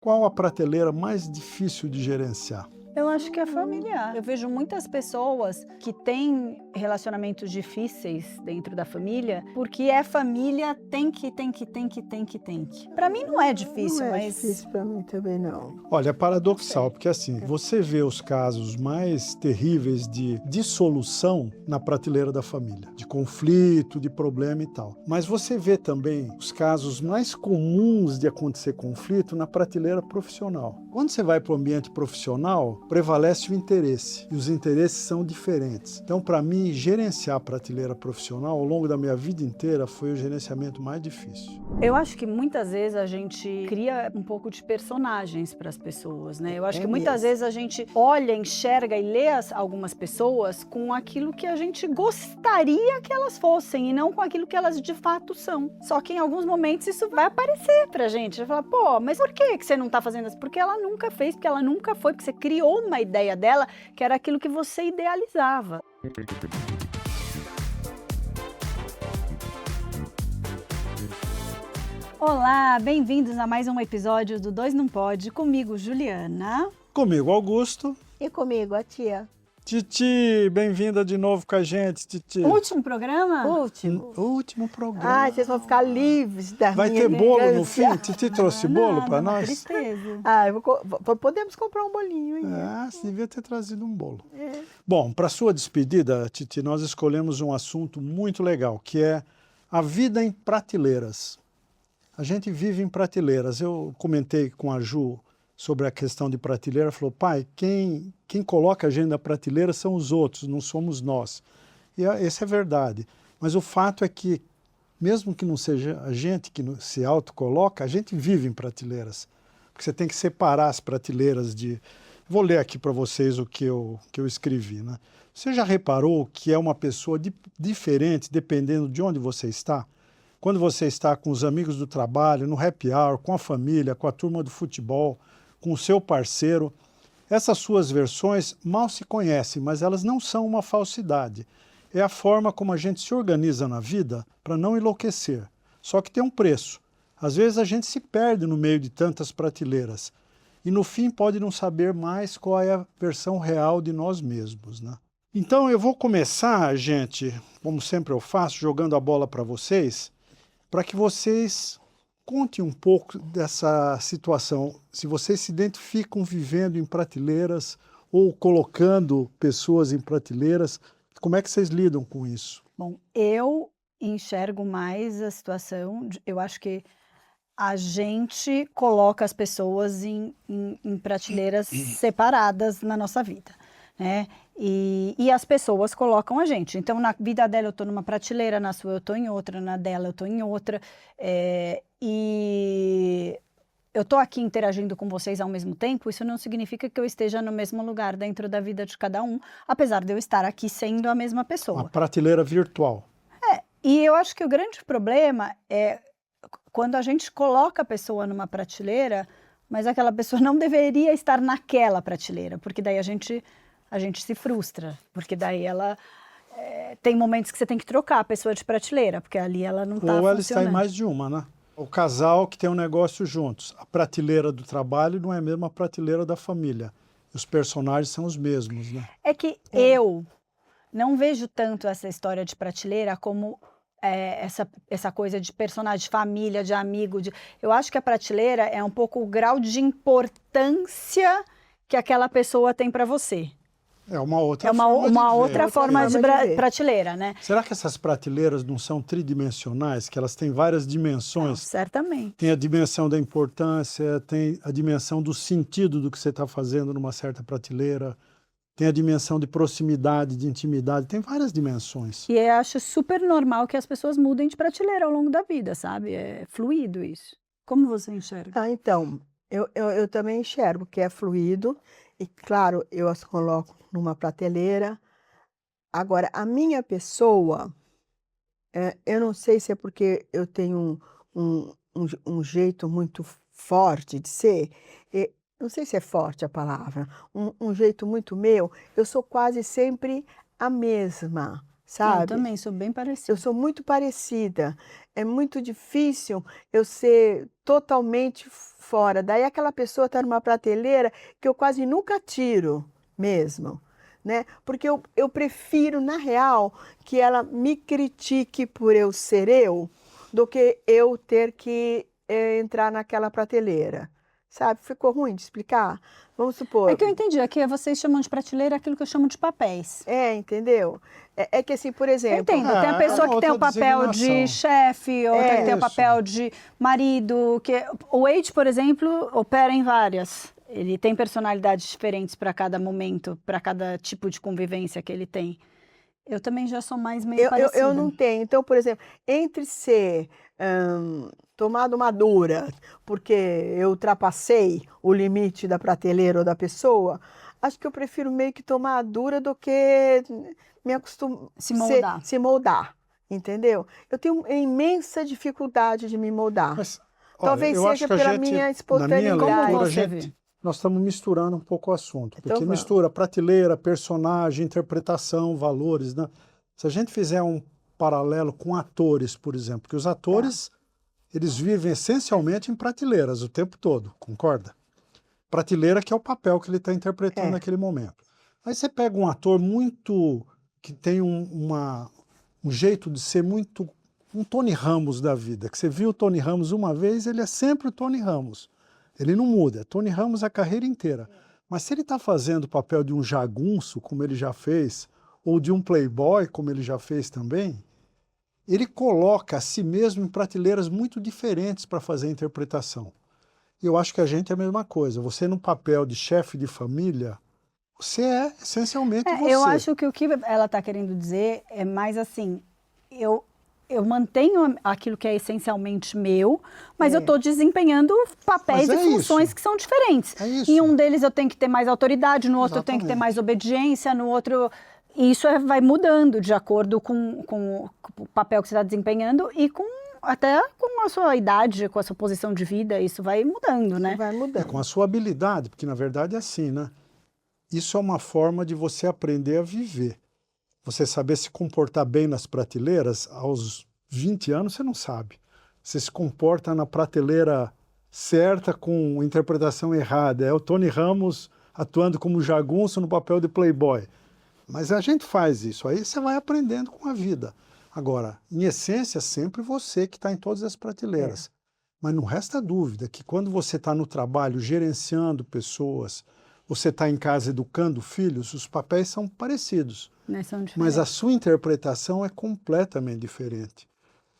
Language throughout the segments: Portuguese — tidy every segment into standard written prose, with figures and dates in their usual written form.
Qual a prateleira mais difícil de gerenciar? Eu acho que é familiar. Eu vejo muitas pessoas que têm relacionamentos difíceis dentro da família, porque é família, tem que. Pra mim não é Não difícil, é mas difícil para mim também, não. Olha, é paradoxal, sei. porque assim, você vê os casos mais terríveis de dissolução na prateleira da família, de conflito, de problema e tal. Mas você vê também os casos mais comuns de acontecer conflito na prateleira profissional. Quando você vai para o ambiente profissional, prevalece o interesse, e os interesses são diferentes. Então, para mim, gerenciar a prateleira profissional ao longo da minha vida inteira foi o gerenciamento mais difícil. eu acho que muitas vezes a gente cria um pouco de personagens para as pessoas, né? Eu acho É que muitas mesmo. vezes a gente olha, enxerga e lê algumas pessoas com aquilo que a gente gostaria que elas fossem e não com aquilo que elas de fato são. Só que em alguns momentos isso vai aparecer pra gente. Vai falar, pô, mas por que você não tá fazendo isso? Porque ela nunca fez, porque ela nunca foi, porque você criou uma ideia dela que era aquilo que você idealizava. Olá, bem-vindos a mais um episódio do Dois Não Pode, comigo, Juliana. Comigo, Augusto. E comigo, a tia? Titi, bem-vinda de novo com a gente, Titi. Último programa? Último. Último programa. Ai, vocês vão ficar livres da Vai minha ter bolo no elegância. fim? Titi trouxe bolo para Uma nós? tristeza. Ah, podemos comprar um bolinho aí. Você devia ter trazido um bolo. É. Bom, para sua despedida, Titi, nós escolhemos um assunto muito legal, que é a vida em prateleiras. A gente vive em prateleiras. Eu comentei com a Ju sobre a questão de prateleira, falou, pai, quem coloca a gente na prateleira são os outros, não somos nós. E isso é verdade. Mas o fato é que, mesmo que não seja a gente que se autocoloca, a gente vive em prateleiras. Porque você tem que separar as prateleiras de... Vou ler aqui para vocês o que eu escrevi, né? Você já reparou que é uma pessoa diferente dependendo de onde você está? Quando você está com os amigos do trabalho, no happy hour, com a família, com a turma do futebol, com o seu parceiro, essas suas versões mal se conhecem, mas elas não são uma falsidade. É a forma como a gente se organiza na vida para não enlouquecer. Só que tem um preço. Às vezes a gente se perde no meio de tantas prateleiras e no fim pode não saber mais qual é a versão real de nós mesmos, né? Então eu vou começar, gente, como sempre eu faço, jogando a bola para vocês, para que vocês contem um pouco dessa situação. Se vocês se identificam vivendo em prateleiras ou colocando pessoas em prateleiras, como é que vocês lidam com isso? Bom, eu enxergo mais a situação, eu acho que a gente coloca as pessoas em prateleiras separadas na nossa vida, né? E as pessoas colocam a gente. Então, na vida dela eu estou numa prateleira, na sua eu estou em outra, na dela eu estou em outra. E eu estou aqui interagindo com vocês ao mesmo tempo, isso não significa que eu esteja no mesmo lugar dentro da vida de cada um, apesar de eu estar aqui sendo a mesma Uma pessoa. prateleira virtual. E eu acho que o grande problema é quando a gente coloca a pessoa numa prateleira, mas aquela pessoa não deveria estar naquela prateleira, porque daí a gente se frustra, porque daí ela tem momentos que você tem que trocar a pessoa de prateleira, porque ali ela não está Ou ela está em funcionando. mais de uma, né? O casal que tem um negócio juntos. A prateleira do trabalho não é a mesma prateleira da família. Os personagens são os mesmos, né? É que eu não vejo tanto essa história de prateleira como essa coisa de personagem, de família, de amigo. Eu acho que a prateleira é um pouco o grau de importância que aquela pessoa tem para você. É uma outra É uma forma de ver. outra forma de forma de ver. prateleira, né? Será que essas prateleiras não são tridimensionais, que elas têm várias dimensões? Certamente. Tem a dimensão da importância, tem a dimensão do sentido do que você está fazendo numa certa prateleira, tem a dimensão de proximidade, de intimidade, tem várias dimensões. E eu acho super normal que as pessoas mudem de prateleira ao longo da vida, sabe? É fluido isso. Como você enxerga? Ah, então, eu também enxergo que é fluido e, claro, eu as coloco numa prateleira. Agora, a minha pessoa, eu não sei se é porque eu tenho um jeito muito forte de ser, não sei se é forte a palavra, um jeito muito meu, eu sou quase sempre a mesma, sabe? Eu também sou bem Eu parecida. sou muito parecida. É muito difícil eu ser totalmente fora. Daí aquela pessoa está numa prateleira que eu quase nunca tiro mesmo, né? Porque eu prefiro, na real, que ela me critique por eu ser eu, do que eu ter que entrar naquela prateleira. Sabe? Ficou ruim de explicar? Vamos É supor. que eu entendi, aqui vocês chamam de prateleira aquilo que eu chamo de papéis. Entendeu? É que assim, por Eu exemplo. entendo, tem a É pessoa uma que tem o outra papel de designação. chefe, outra que tem o Isso. papel de marido. O Wade, por exemplo, opera em várias. Ele tem personalidades diferentes para cada momento, para cada tipo de convivência que ele tem. Eu também já sou mais meio parecida. Eu não tenho. Então, por exemplo, entre ser tomada uma dura, porque eu ultrapassei o limite da prateleira ou da pessoa, acho que eu prefiro meio que tomar a dura do que me acostumar se moldar, entendeu? Eu tenho imensa dificuldade de me moldar. Mas, olha, Talvez eu acho seja que a pela gente, minha na espontaneidade. minha leitura, Como a você gente, vê? nós estamos misturando um pouco o assunto, Então porque vamos. mistura prateleira, personagem, interpretação, valores, né? Se a gente fizer um paralelo com atores, por exemplo, que os atores, eles vivem essencialmente em prateleiras o tempo todo, concorda? Prateleira que é o papel que ele está interpretando naquele momento. Aí você pega um ator muito, que tem um jeito de ser muito, um Tony Ramos da vida, que você viu o Tony Ramos uma vez, ele é sempre o Tony Ramos. Ele não muda, é Tony Ramos a carreira inteira. Mas se ele está fazendo o papel de um jagunço, como ele já fez, ou de um playboy, como ele já fez também, ele coloca a si mesmo em prateleiras muito diferentes para fazer a interpretação. E eu acho que a gente é a mesma coisa. Você no papel de chefe de família, você é essencialmente você. Eu acho que o que ela está querendo dizer é mais assim, eu mantenho aquilo que é essencialmente meu, mas eu estou desempenhando papéis Mas e é funções isso. que são diferentes. É isso. Em um deles eu tenho que ter mais autoridade, no outro eu tenho que ter Exatamente. mais obediência, no outro... E isso vai mudando de acordo com o papel que você está desempenhando e até com a sua idade, com a sua posição de vida, isso vai mudando, né? Vai É mudando. com a sua habilidade, porque na verdade é assim, né? Isso é uma forma de você aprender a viver. Você saber se comportar bem nas prateleiras, aos 20 anos você não sabe. Você se comporta na prateleira certa com interpretação errada. É o Tony Ramos atuando como jagunço no papel de playboy. Mas a gente faz isso, aí você vai aprendendo com a vida. Agora, em essência, sempre você que está em todas as prateleiras. Mas não resta dúvida que quando você está no trabalho gerenciando pessoas, você está em casa educando filhos, os papéis são parecidos. Né, são diferentes. Mas a sua interpretação é completamente diferente.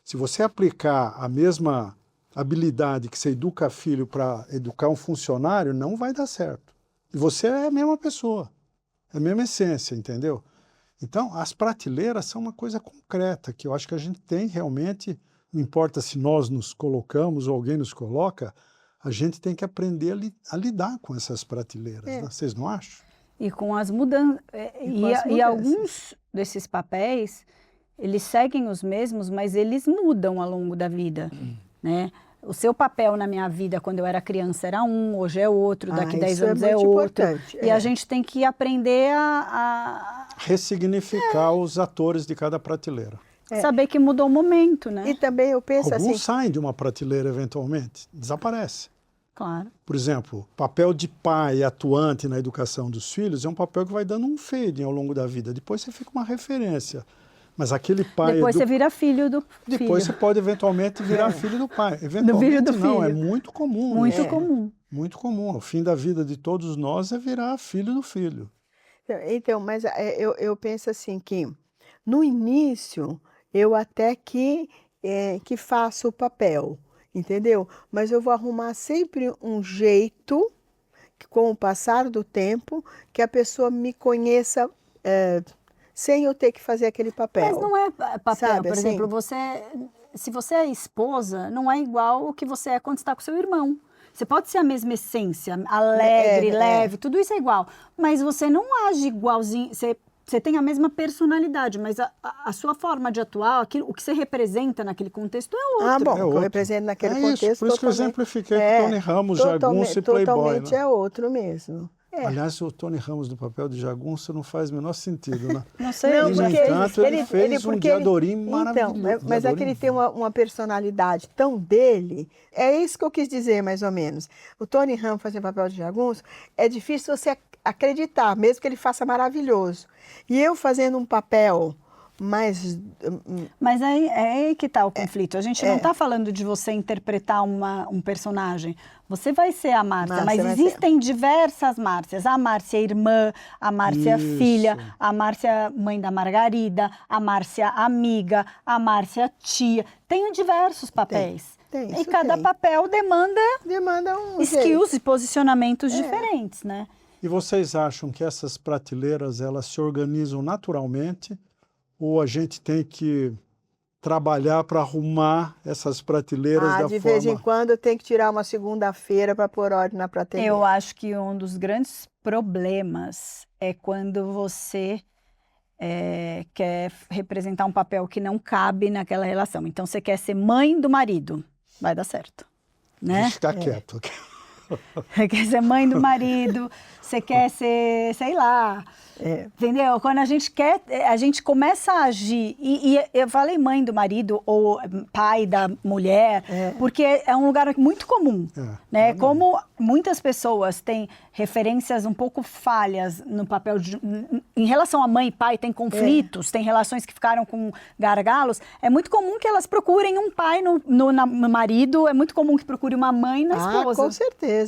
Se você aplicar a mesma habilidade que você educa filho para educar um funcionário, não vai dar certo. E você é a mesma pessoa, é a mesma essência, entendeu? Então, as prateleiras são uma coisa concreta, que eu acho que a gente tem realmente, não importa se nós nos colocamos ou alguém nos coloca, a gente tem que aprender a lidar com essas prateleiras, né? Vocês não acham? E com as mudanças. E alguns desses papéis, eles seguem os mesmos, mas eles mudam ao longo da vida, né? O seu papel na minha vida quando eu era criança era um, hoje é outro, daqui 10 anos é outro. E a gente tem que aprender a ressignificar os atores de cada prateleira. saber que mudou o momento, né? E também eu penso Alguns assim... saem de uma prateleira eventualmente, desaparece. Claro. Por exemplo, papel de pai atuante na educação dos filhos é um papel que vai dando um fade ao longo da vida. Depois você fica uma referência. Mas aquele pai... Depois você vira filho do filho. Depois você pode eventualmente virar filho do pai. Eventualmente do não, filho. é muito comum. Muito né? comum. Muito comum. O fim da vida de todos nós é virar filho do filho. Então, mas eu penso assim que no início eu até que faço o papel, entendeu? Mas eu vou arrumar sempre um jeito, que, com o passar do tempo, que a pessoa me conheça sem eu ter que fazer aquele papel. Mas não é papel, Sabe, por assim? exemplo, se você é esposa, não é igual o que você é quando está com seu irmão. Você pode ser a mesma essência, alegre, leve, tudo isso é igual. Mas você não age igualzinho, você tem a mesma personalidade, mas a sua forma de atuar, o que você representa naquele contexto é outro. Ah, bom, É o que eu outro. represento naquele É contexto isso, por isso que eu totalmente- exemplifiquei com Tony Ramos, jagunço e playboy. Totalmente Né? é outro mesmo. Aliás, o Tony Ramos no papel de jagunço não faz o menor sentido, né? Não sei, Não, E, no porque entanto, ele fez um porque Diadorim então, maravilhoso. mas é que ele tem uma personalidade tão dele. É isso que eu quis dizer, mais ou menos. O Tony Ramos fazer papel de jagunço, é difícil você acreditar, mesmo que ele faça maravilhoso. E eu fazendo um papel mais... Mas é aí que está o conflito. A gente não está falando de você interpretar um personagem. Você vai ser a Márcia, mas existem diversas Márcias. A Márcia irmã, a Márcia filha, a Márcia mãe da Margarida, a Márcia amiga, a Márcia tia. Tem diversos papéis. E cada papel demanda skills e posicionamentos diferentes, né? E vocês acham que essas prateleiras, elas se organizam naturalmente ou a gente tem que trabalhar para arrumar essas prateleiras da forma... De vez em quando tem que tirar uma segunda-feira para pôr ordem na prateleira. Eu acho que um dos grandes problemas é quando você quer representar um papel que não cabe naquela relação. Então, você quer ser mãe do marido, vai dar certo, né? Ficar quieto. Você quer ser mãe do marido, você quer ser, sei lá, entendeu? Quando a gente quer, a gente começa a agir, e eu falei mãe do marido ou pai da mulher, porque é um lugar muito comum, né? Como muitas pessoas têm referências um pouco falhas no papel em relação a mãe e pai, tem conflitos, tem relações que ficaram com gargalos, é muito comum que elas procurem um pai no marido, é muito comum que procure uma mãe na esposa. Com certeza.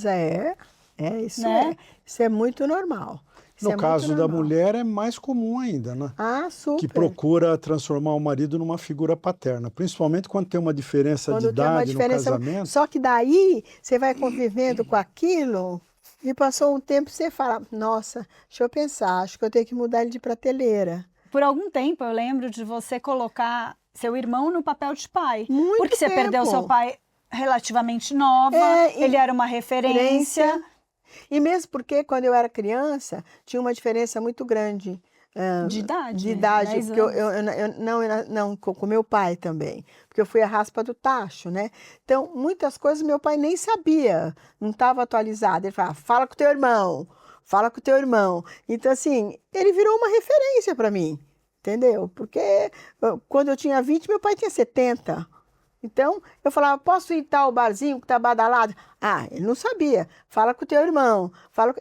Isso né? Isso é muito normal. No caso da mulher é mais comum ainda, né? Super. Que procura transformar o marido numa figura paterna, principalmente quando tem uma diferença de idade no casamento. Só que daí você vai convivendo com aquilo e passou um tempo e você fala, nossa, deixa eu pensar, acho que eu tenho que mudar ele de prateleira. Por algum tempo eu lembro de você colocar seu irmão no papel de pai. Muito porque você tempo. perdeu seu pai relativamente nova, ele era uma referência. E mesmo porque quando eu era criança, tinha uma diferença muito grande. De idade. De idade, porque não, com meu pai também, porque eu fui a raspa do tacho, né? Então, muitas coisas meu pai nem sabia, não estava atualizado. Ele falava, fala com teu irmão, fala com teu irmão. Então, assim, ele virou uma referência para mim, entendeu? Porque quando eu tinha 20, meu pai tinha 70. Então, eu falava, posso ir em tal barzinho que tá badalado? Ele não sabia. Fala com o teu irmão.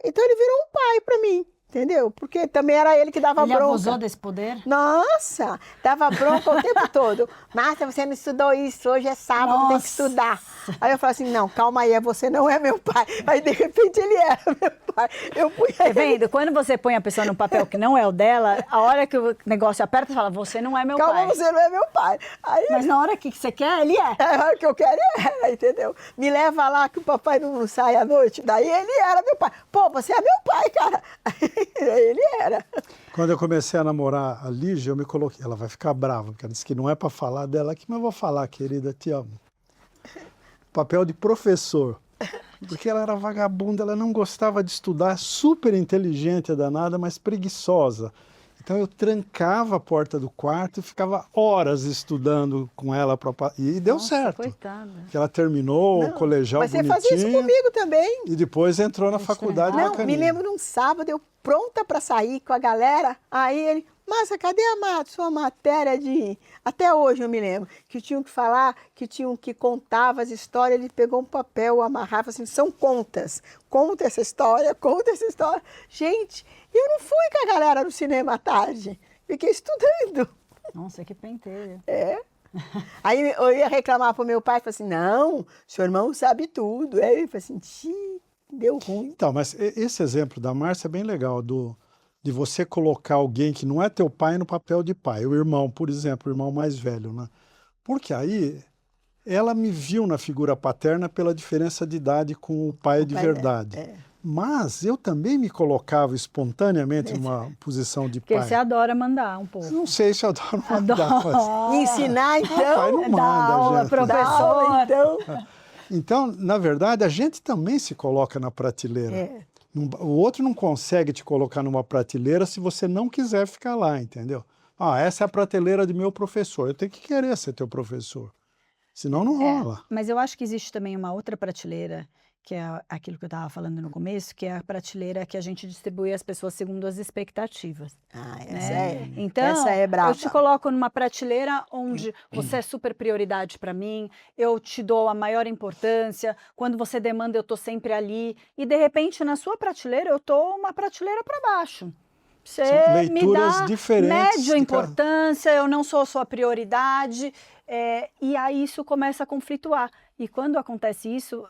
Então, ele virou um pai para mim, entendeu? Porque também era ele que dava bronca. Ele abusou desse poder? Nossa, dava bronca o tempo todo. Márcia, você não estudou isso, hoje é sábado, tem que estudar. Aí eu falava assim, não, calma aí, você não é meu pai. Aí, de repente, ele era meu pai. Eu punha Tá vendo? Quando você põe a pessoa num papel que não é o dela, a hora que o negócio aperta, você fala, você não é meu pai. Calma, você não é meu pai. Aí, mas na hora que você quer, ele é. A hora que eu quero, entendeu? Me leva lá que o papai não sai à noite. Daí ele era meu pai. Pô, você é meu pai, cara. Ele era. Quando eu comecei a namorar a Lígia, eu me coloquei. Ela vai ficar brava, porque ela disse que não é para falar dela aqui, mas eu vou falar, querida, te amo. Papel de professor. Porque ela era vagabunda, ela não gostava de estudar, super inteligente, danada, mas preguiçosa. Então eu trancava a porta do quarto e ficava horas estudando com ela. E deu certo. Coitada. Que ela terminou o colegial bonitinho. Mas você fazia isso comigo também. E depois entrou na faculdade bacaninha. Me lembro num sábado, eu pronta para sair com a galera, aí ele, Márcia, cadê a sua matéria de... Até hoje eu me lembro, que tinham que falar, que contava as histórias, ele pegou um papel, amarrava assim, são contas. Conta essa história, conta essa história. Gente, eu não fui com a galera no cinema à tarde, fiquei estudando. Nossa, que penteiro. Aí eu ia reclamar pro meu pai, falei assim, não, seu irmão sabe tudo. Aí ele falou assim, deu ruim. Então, mas esse exemplo da Márcia é bem legal, de você colocar alguém que não é teu pai no papel de pai. O irmão, por exemplo, o irmão mais velho, né? Porque aí ela me viu na figura paterna pela diferença de idade com o pai de verdade. Mas eu também me colocava espontaneamente numa posição de pai. Porque você adora mandar um pouco. Não sei se eu adoro mandar. Mas... Ensinar, então. Pai não manda, aula, gente. professor. Então. Então, na verdade, a gente também se coloca na prateleira. O outro não consegue te colocar numa prateleira se você não quiser ficar lá, entendeu? Essa é a prateleira de meu professor. Eu tenho que querer ser teu professor. Senão não rola. Mas eu acho que existe também uma outra prateleira que é aquilo que eu estava falando no começo, que é a prateleira que a gente distribui às pessoas segundo as expectativas. Ah, Né? essa Então, é brava. eu te coloco numa prateleira onde você é super prioridade para mim, eu te dou a maior importância, quando você demanda eu estou sempre ali, e de repente na sua prateleira eu estou uma prateleira para baixo. Você São me leituras dá diferentes média de cada... importância, eu não sou sua prioridade, e aí isso começa a conflituar. E quando acontece isso,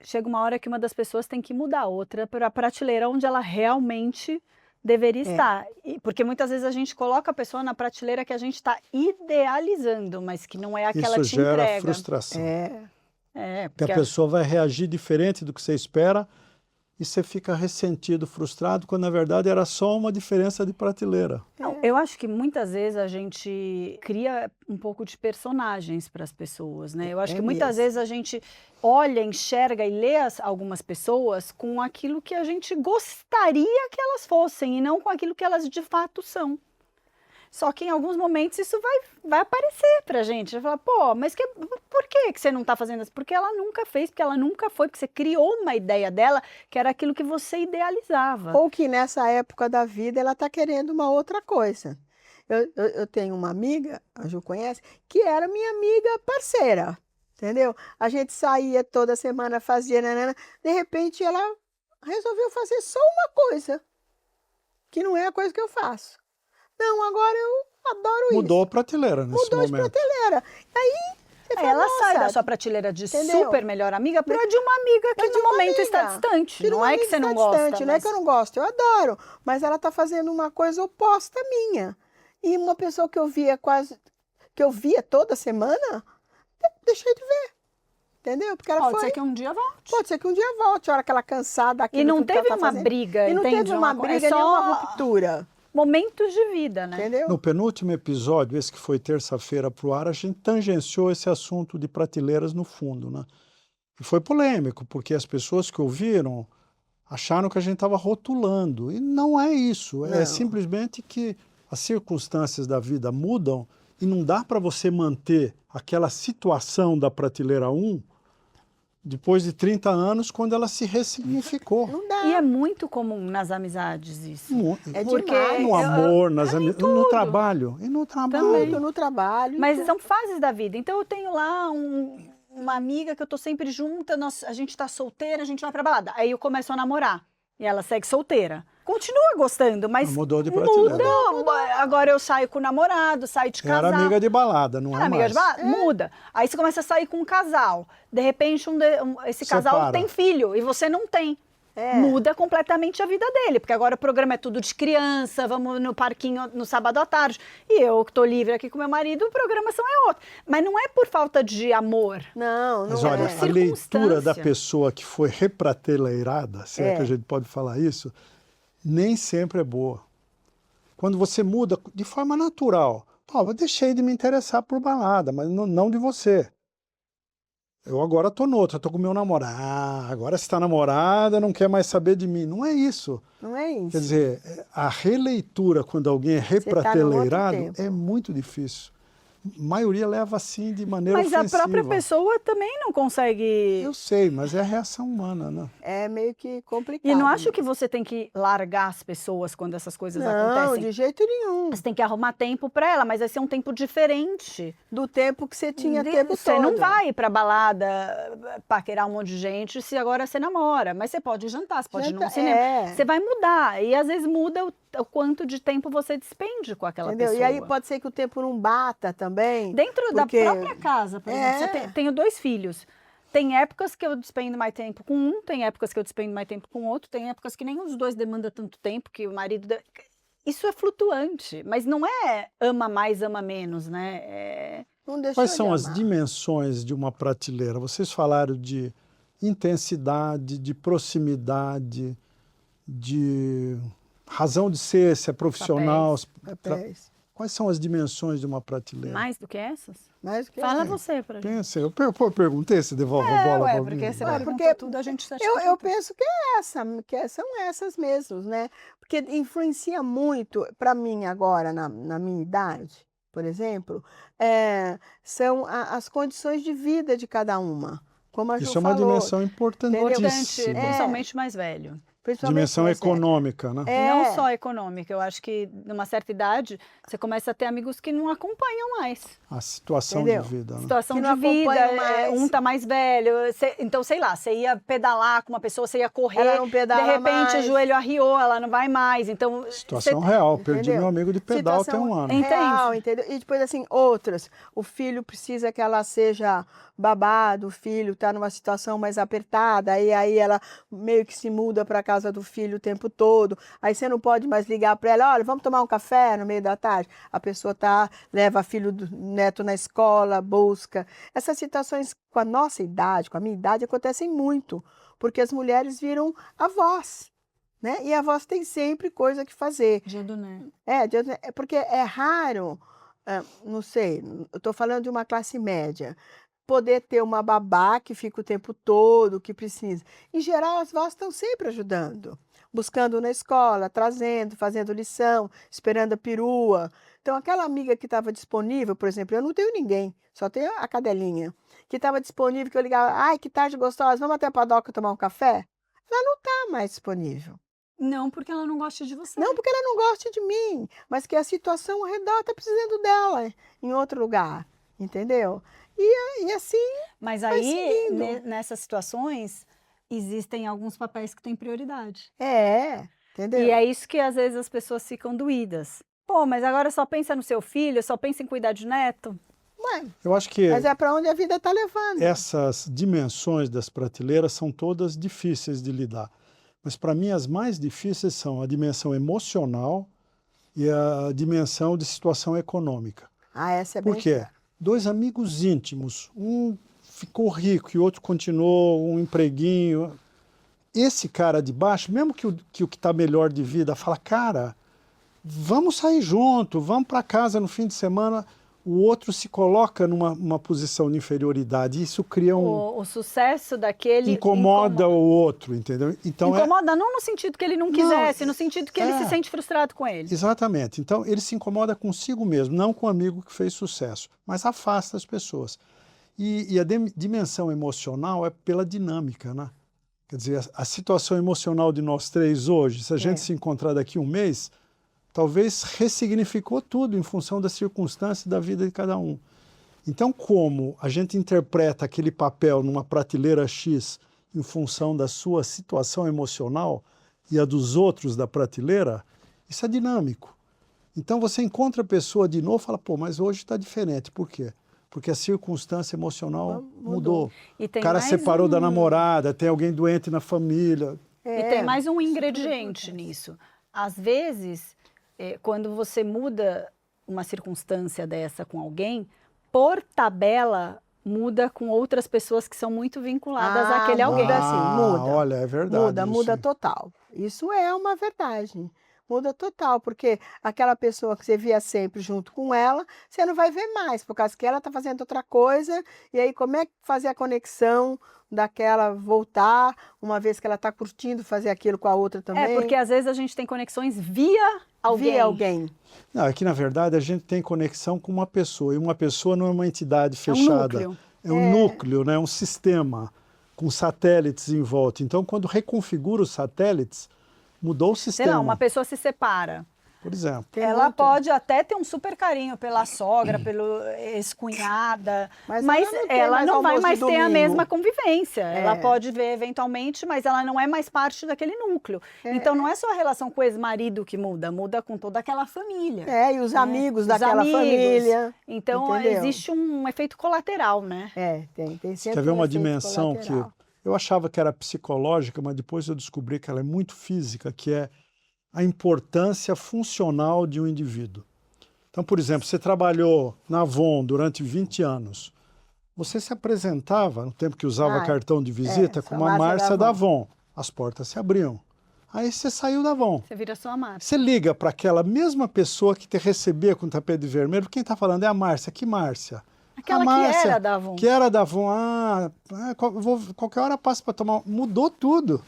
chega uma hora que uma das pessoas tem que mudar a outra para a prateleira onde ela realmente deveria estar. Porque muitas vezes a gente coloca a pessoa na prateleira que a gente está idealizando, mas que não é a que ela Isso te gera entrega. frustração. Porque Porque a pessoa vai reagir diferente do que você espera e você fica ressentido, frustrado, quando na verdade era só uma diferença de prateleira. Não, eu acho que muitas vezes a gente cria um pouco de personagens para as pessoas, né? Eu acho que muitas vezes a gente olha, enxerga e lê algumas pessoas com aquilo que a gente gostaria que elas fossem e não com aquilo que elas de fato são. Só que em alguns momentos isso vai aparecer pra gente. Vai falar, pô, mas por que você não tá fazendo isso? Porque ela nunca fez, porque ela nunca foi, porque você criou uma ideia dela que era aquilo que você idealizava. Ou que nessa época da vida ela está querendo uma outra coisa. Eu tenho uma amiga, a Ju conhece, que era minha amiga parceira, entendeu? A gente saía toda semana, fazia, nanana, de repente ela resolveu fazer só uma coisa, que não é a coisa que eu faço. Não, agora eu adoro isso. Mudou a prateleira nesse Mudou de momento. prateleira. Aí você fala, Ela sai da "Nossa, sua prateleira de entendeu? super melhor amiga para de uma amiga que de no uma momento está amiga, distante. de Não uma é que amiga você não está gosta, distante, não é que eu não gosto, eu adoro, mas ela está fazendo uma coisa oposta à minha. E uma pessoa que eu via toda semana, deixei de ver. Entendeu? Porque ela Pode foi. ser que um dia volte. Pode ser que um dia volte, a hora que ela cansar daquilo E não tudo que ela teve tá uma fazendo. briga, E não entende? teve uma briga, é nem uma só ruptura. momentos de vida, né? Entendeu? No penúltimo episódio, esse que foi terça-feira para o ar, a gente tangenciou esse assunto de prateleiras no fundo, né? E foi polêmico, porque as pessoas que ouviram acharam que a gente estava rotulando. E não é isso. É Não. simplesmente que as circunstâncias da vida mudam e não dá para você manter aquela situação da prateleira 1 depois de 30 anos, quando ela se ressignificou. Não dá. E é muito comum nas amizades isso. É Porque demais. No amor, nas no tudo. trabalho. E no trabalho. Também. Tudo no trabalho. Mas tudo. são fases da vida. Então eu tenho lá uma amiga que eu tô sempre junta, a gente tá solteira, a gente vai pra balada. Aí eu começo a namorar. E ela segue solteira. Continua gostando, mas Mudou de prateleira. muda. Agora eu saio com o namorado, saio de casal. Era amiga de balada, não é Era amiga mais. de balada? Muda. Aí você começa a sair com um casal. De repente, esse casal Separa. tem filho e você não tem. É. Muda completamente a vida dele, porque agora o programa é tudo de criança, vamos no parquinho no sábado à tarde. E eu que tô livre aqui com meu marido, a programação é outra. Mas não é por falta de amor. Não, Mas não olha, é. a leitura da Circunstância. pessoa que foi reprateleirada, se é que a gente pode falar isso, nem sempre é boa. Quando você muda de forma natural, eu deixei de me interessar por balada, mas não de você. Eu agora estou noutra, estou com meu namorado. Agora você está namorada, não quer mais saber de mim. Não é isso. Não é isso. Quer dizer, a releitura, quando alguém é tá no outro reprateleirado, tempo. é muito difícil. A maioria leva assim de maneira Mas a ofensiva. própria pessoa também não consegue. Eu sei, mas é a reação humana, né? É meio que complicado. E não acho que você tem que largar as pessoas quando essas coisas Não, acontecem. de jeito nenhum. Você tem que arrumar tempo para ela, mas vai ser um tempo diferente. Do tempo que você tinha tempo Você todo. não vai pra balada paquerar um monte de gente se agora você namora. Mas você pode jantar, você pode ir num cinema. É. Você vai mudar. E às vezes muda o quanto de tempo você despende com aquela Entendeu? pessoa. E aí pode ser que o tempo não bata também. Dentro porque- da própria casa, por exemplo, tenho 2 filhos. Tem épocas que eu despendo mais tempo com um, tem épocas que eu despendo mais tempo com outro, tem épocas que nem os dois demandam tanto tempo, que o marido... Isso é flutuante, mas não é ama mais, ama menos, né? Não deixou Quais de são as amar. dimensões de uma prateleira? Vocês falaram de intensidade, de proximidade, de razão de ser, se é profissional. Papéis. Quais são as dimensões de uma prateleira? Mais do que essas? Mais do que Fala isso. você pra gente. Pensa, eu perguntei, você devolve a bola Ué, para porque mim. você Ué, perguntou porque tudo, a gente tá Eu penso que é essa, são essas mesmas, né? Porque influencia muito, para mim agora, na minha idade, por exemplo, são as condições de vida de cada uma. como a Ju Isso é uma falou. dimensão Importante, importantíssima. principalmente mais velho. Principalmente Dimensão mais velho. econômica, né? Não só econômica, eu acho que numa certa idade você começa a ter amigos que não acompanham mais. A situação Entendeu? de vida, né? Situação Que de não vida, acompanham mais. um tá mais velho, então sei lá, você ia pedalar com uma pessoa, você ia correr, Ela não pedala de repente mais. o joelho arriou, ela não vai mais, então... Situação real. Perdi Entendeu? meu amigo de pedal tem Situação um ano. real, entendeu? E depois, assim, outras. O filho precisa que ela seja babado, o filho está numa situação mais apertada, aí ela meio que se muda para a casa do filho o tempo todo. Aí você não pode mais ligar para ela, olha, vamos tomar um café no meio da tarde. A pessoa leva filho do neto na escola, busca. Essas situações com a nossa idade, com a minha idade, acontecem muito, porque as mulheres viram avós. Né? E a avós tem sempre coisa que fazer. Dia do neto. É porque é raro, não sei, eu estou falando de uma classe média, poder ter uma babá que fica o tempo todo, que precisa. Em geral, as vós estão sempre ajudando, buscando na escola, trazendo, fazendo lição, esperando a perua. Então, aquela amiga que estava disponível, por exemplo, eu não tenho ninguém, só tenho a cadelinha, que estava disponível, que eu ligava, ai, que tarde gostosa, vamos até a padoca tomar um café? Ela não está mais disponível. Não porque ela não gosta de você. Não porque ela não gosta de mim, mas que a situação ao redor está precisando dela em outro lugar, entendeu? E assim, Mas vai aí, seguindo. nessas situações, existem alguns papéis que têm prioridade. Entendeu? E é isso que às vezes as pessoas ficam doídas. Pô, mas agora só pensa no seu filho, só pensa em cuidar de neto. Ué, Eu acho que mas é para onde a vida está levando. essas dimensões das prateleiras são todas difíceis de lidar. Mas para mim as mais difíceis são a dimensão emocional e a dimensão de situação econômica. Essa é bem Por quê? séria. Dois amigos íntimos, um ficou rico e o outro continuou, um empreguinho. Esse cara de baixo, mesmo que o que está melhor de vida, fala, cara, vamos sair junto, vamos para casa no fim de semana. O outro se coloca numa posição de inferioridade. Isso cria O sucesso daquele incomoda o outro, entendeu? Então incomoda não no sentido que ele não quisesse, no sentido que ele se sente frustrado com ele. Exatamente. Então ele se incomoda consigo mesmo, não com o amigo que fez sucesso, mas afasta as pessoas. E a dimensão emocional é pela dinâmica, né? Quer dizer, a situação emocional de nós três hoje, se a gente se encontrar daqui um mês, talvez ressignificou tudo em função das circunstâncias da vida de cada um. Então, como a gente interpreta aquele papel numa prateleira X em função da sua situação emocional e a dos outros da prateleira, isso é dinâmico. Então, você encontra a pessoa de novo e fala, pô, mas hoje está diferente. Por quê? Porque a circunstância emocional mudou. E O tem cara mais separou da namorada, tem alguém doente na família. E tem mais um ingrediente nisso. Às vezes, quando você muda uma circunstância dessa com alguém, por tabela, muda com outras pessoas que são muito vinculadas àquele alguém. Muda sim, muda. Olha, é verdade. Muda isso. total. Isso é uma verdade. Muda total, porque aquela pessoa que você via sempre junto com ela, você não vai ver mais, por causa que ela está fazendo outra coisa, e aí como é que fazer a conexão daquela voltar, uma vez que ela está curtindo fazer aquilo com a outra também? Porque às vezes a gente tem conexões via alguém. Via alguém. Não, é que na verdade a gente tem conexão com uma pessoa, e uma pessoa não é uma entidade fechada. núcleo. É um núcleo, né? Um sistema com satélites em volta. Então, quando reconfigura os satélites, mudou o sistema. Sei lá, uma pessoa se separa. Por exemplo. Ela pode até ter um super carinho pela sogra, pelo ex-cunhada, mas ela não vai mais ter a mesma convivência. Ela pode ver eventualmente, mas ela não é mais parte daquele núcleo. Então não é só a relação com o ex-marido que muda, muda com toda aquela família. E os amigos daquela família. Então existe um efeito colateral, né? Tem sempre Quer ver uma efeito dimensão colateral. que eu achava que era psicológica, mas depois eu descobri que ela é muito física, que é a importância funcional de um indivíduo. Então, por exemplo, você trabalhou na Avon durante 20 anos. Você se apresentava, no tempo que usava cartão de visita, como a Márcia da Avon. As portas se abriam. Aí você saiu da Avon. Você vira sua Márcia. Você liga para aquela mesma pessoa que te recebia com tapete vermelho. Quem está falando é a Márcia. Que Márcia? Aquela Márcia, que era da Avon. Que era da Avon. Qualquer hora passa para tomar. Mudou tudo.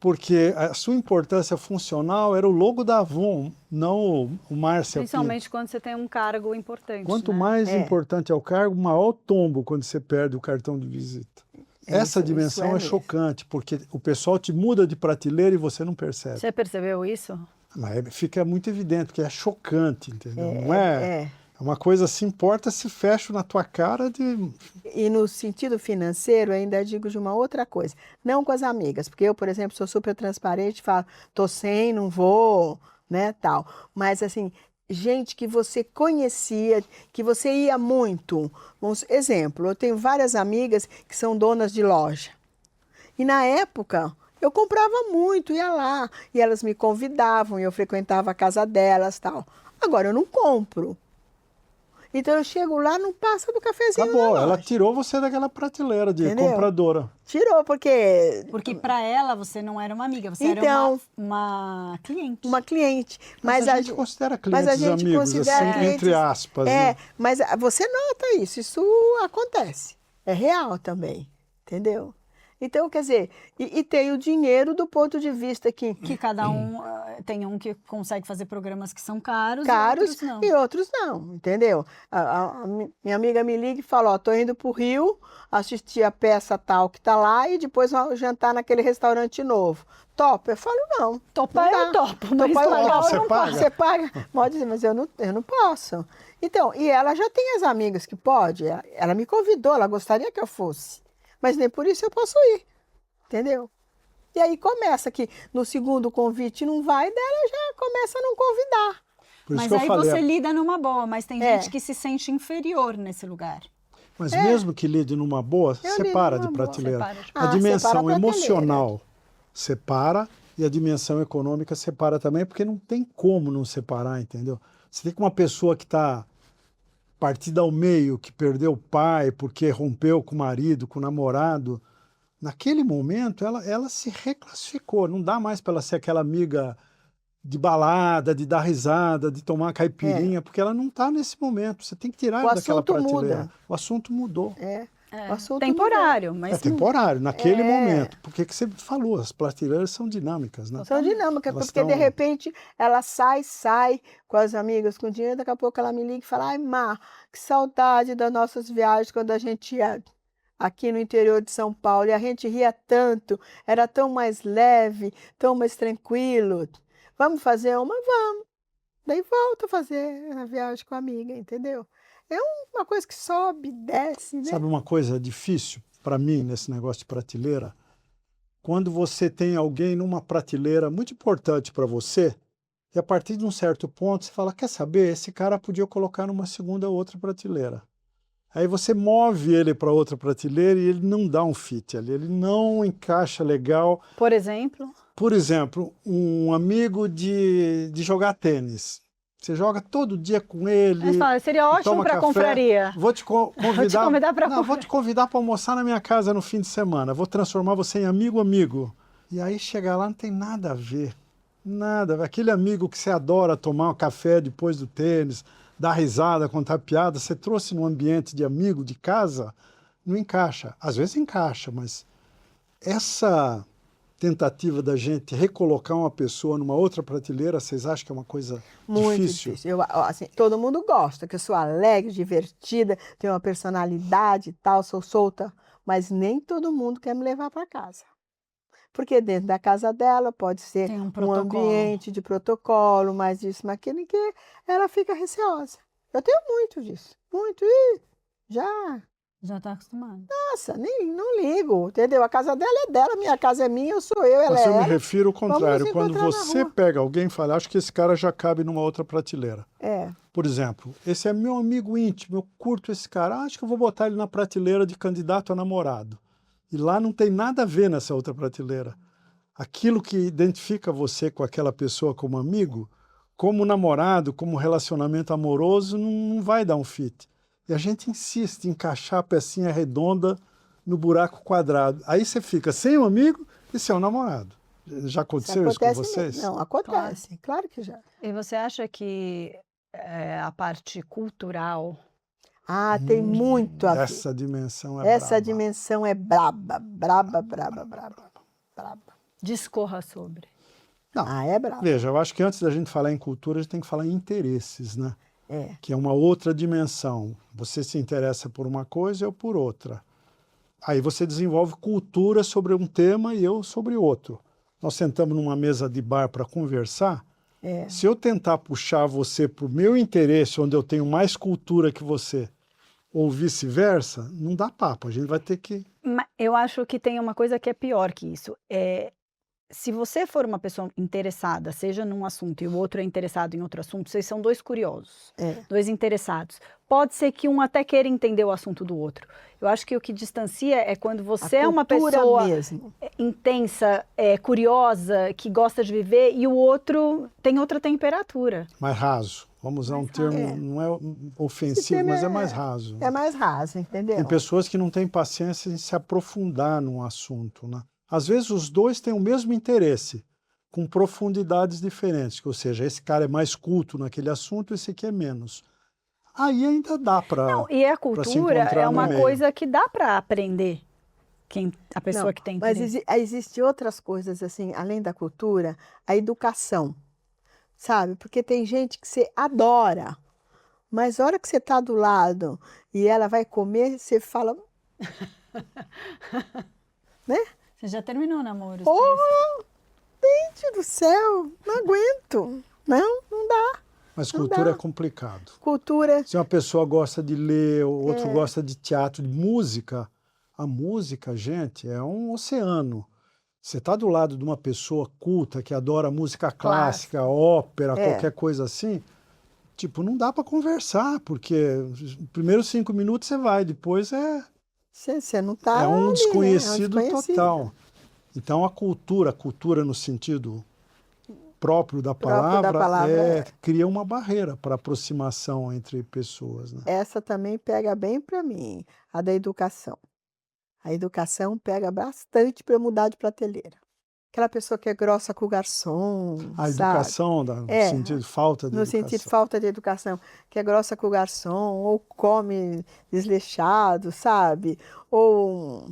porque a sua importância funcional era o logo da Avon, não o Márcia Pinto. Principalmente quando você tem um cargo importante. Quanto né? mais importante é o cargo, maior o tombo quando você perde o cartão de visita. Essa dimensão é mesmo. chocante, porque o pessoal te muda de prateleira e você não percebe. Você percebeu isso? Mas fica muito evidente, porque é chocante, entendeu? Não É. É uma coisa assim, porta se fecha na tua cara de... E no sentido financeiro, ainda digo de uma outra coisa. Não com as amigas, porque eu, por exemplo, sou super transparente, falo, tô sem, não vou, né, tal. Mas, assim, gente que você conhecia, que você ia muito. Exemplo, eu tenho várias amigas que são donas de loja. E na época, eu comprava muito, ia lá. E elas me convidavam, e eu frequentava a casa delas, tal. Agora, eu não compro. Então eu chego lá, não passa do cafezinho Acabou, na ela loja. tirou você daquela prateleira de Entendeu? compradora. Tirou, porque Porque para ela você não era uma amiga, você era Então, uma cliente. uma cliente. Mas a gente considera clientes amigos, assim, entre aspas. Né? Mas você nota isso acontece. É real também, entendeu? Então, quer dizer, e tem o dinheiro do ponto de vista que cada um tem um que consegue fazer programas que são caros e outros não, entendeu? Minha amiga me liga e fala, ó, tô indo pro Rio assistir a peça tal que tá lá e depois vou jantar naquele restaurante novo. Topa? Eu falo, não. Topar não eu dá. topo, mas Topar eu pagar topo. eu não paga? Você paga? Pode dizer, mas eu não posso. Então, e ela já tem as amigas que pode. Ela me convidou, ela gostaria que eu fosse. Mas nem por isso eu posso ir. Entendeu? E aí começa que no segundo convite não vai, dela já começa a não convidar. Por isso Mas que eu aí falei, você lida numa boa, mas tem gente que se sente inferior nesse lugar. Mas mesmo que lide numa boa, separa de prateleira. A dimensão emocional separa e a dimensão econômica separa também, porque não tem como não separar, entendeu? Você tem que uma pessoa que está partida ao meio, que perdeu o pai porque rompeu com o marido, com o namorado, naquele momento ela se reclassificou. Não dá mais para ela ser aquela amiga de balada, de dar risada, de tomar caipirinha, porque ela não está nesse momento. Você tem que tirar ela daquela prateleira. Muda. O assunto mudou. O assunto temporário, mas é temporário, naquele momento. Porque que você falou, as prateleiras são dinâmicas, né? São dinâmicas, Elas porque de repente ela sai com as amigas com dinheiro, daqui a pouco ela me liga e fala, ai, Má, que saudade das nossas viagens quando a gente ia aqui no interior de São Paulo, e a gente ria tanto, era tão mais leve, tão mais tranquilo. Vamos fazer uma? Vamos. Daí volta a fazer a viagem com a amiga, entendeu? É uma coisa que sobe, desce, né? Sabe uma coisa difícil para mim nesse negócio de prateleira? Quando você tem alguém numa prateleira muito importante para você, e a partir de um certo ponto você fala, quer saber, esse cara podia colocar numa segunda ou outra prateleira. Aí você move ele para outra prateleira e ele não dá um fit ali, ele não encaixa legal. Por exemplo? Por exemplo, um amigo de jogar tênis. Você joga todo dia com ele. Mas fala, seria ótimo para a confraria. Vou te convidar. Vou te convidar para Vou te convidar para almoçar na minha casa no fim de semana. Vou transformar você em amigo. E aí chega lá, não tem nada a ver. Nada. Aquele amigo que você adora tomar um café depois do tênis, dar risada, contar piada, você trouxe num ambiente de amigo, de casa, não encaixa. Às vezes encaixa, mas essa tentativa da gente recolocar uma pessoa numa outra prateleira, vocês acham que é uma coisa muito difícil? Assim, todo mundo gosta, que eu sou alegre, divertida, tenho uma personalidade e tal, sou solta, mas nem todo mundo quer me levar para casa. Porque dentro da casa dela pode ser um ambiente de protocolo, mais isso, mas aquilo que ela fica receosa. Eu tenho muito disso, muito, Já está acostumada. Nossa, não ligo, entendeu? A casa dela é dela, minha casa é minha, eu sou eu, ela Mas é eu ela. me refiro ao contrário. Quando você rua. pega alguém e fala, acho que esse cara já cabe numa outra prateleira. Por exemplo, esse é meu amigo íntimo, eu curto esse cara, acho que eu vou botar ele na prateleira de candidato a namorado. E lá não tem nada a ver nessa outra prateleira. Aquilo que identifica você com aquela pessoa como amigo, como namorado, como relacionamento amoroso, não vai dar um fit. E a gente insiste em encaixar a pecinha redonda no buraco quadrado. Aí você fica sem um amigo e sem um namorado. Já aconteceu isso com vocês? Não, acontece, claro que já. E você acha que a parte cultural... tem muito a ver. Essa dimensão é Essa braba. dimensão é braba. Discorra sobre. Não, Ah, é bravo. veja, eu acho que antes da gente falar em cultura, a gente tem que falar em interesses, né? É. Que é uma outra dimensão. Você se interessa por uma coisa, eu por outra. Aí você desenvolve cultura sobre um tema e eu sobre outro. Nós sentamos numa mesa de bar para conversar. É. Se eu tentar puxar você para o meu interesse, onde eu tenho mais cultura que você, ou vice-versa, não dá papo. A gente vai ter que... Eu acho que tem uma coisa que é pior que isso. Se você for uma pessoa interessada, seja num assunto e o outro é interessado em outro assunto, vocês são dois curiosos, dois interessados. Pode ser que um até queira entender o assunto do outro. Eu acho que o que distancia é quando você é uma pessoa mesmo. intensa, curiosa, que gosta de viver, e o outro tem outra temperatura. Mais raso. Vamos usar um termo, não é ofensivo, mas é mais raso. É mais raso, entendeu? Tem pessoas que não têm paciência em se aprofundar num assunto, né? Às vezes os dois têm o mesmo interesse, com profundidades diferentes, ou seja, esse cara é mais culto naquele assunto, esse aqui é menos. Aí ainda dá para E a se cultura encontrar é no uma meio. coisa que dá para aprender, a pessoa que tem mas interesse. existem outras coisas, assim, além da cultura, a educação, sabe? Porque tem gente que você adora, mas a hora que você está do lado e ela vai comer, você fala... né? Você já terminou namoros? Oh, gente do céu, não aguento. Não dá. Mas Não cultura dá. é complicado. Cultura, Se uma pessoa gosta de ler, o outro gosta de teatro, de música, a música, gente, é um oceano. Você está do lado de uma pessoa culta que adora música clássica, ópera, qualquer coisa assim, tipo, não dá para conversar, porque os primeiros 5 minutos você vai, depois você não está é um ali, desconhecido né? É um desconhecido. total. Então a cultura no sentido próprio da palavra, cria uma barreira para aproximação entre pessoas, né? Essa também pega bem para mim, a da educação. A educação pega bastante para eu mudar de prateleira. Aquela pessoa que é grossa com o garçom, A sabe? educação, no sentido de falta de No educação. sentido de falta de educação, que é grossa com o garçom, ou come desleixado, sabe? Ou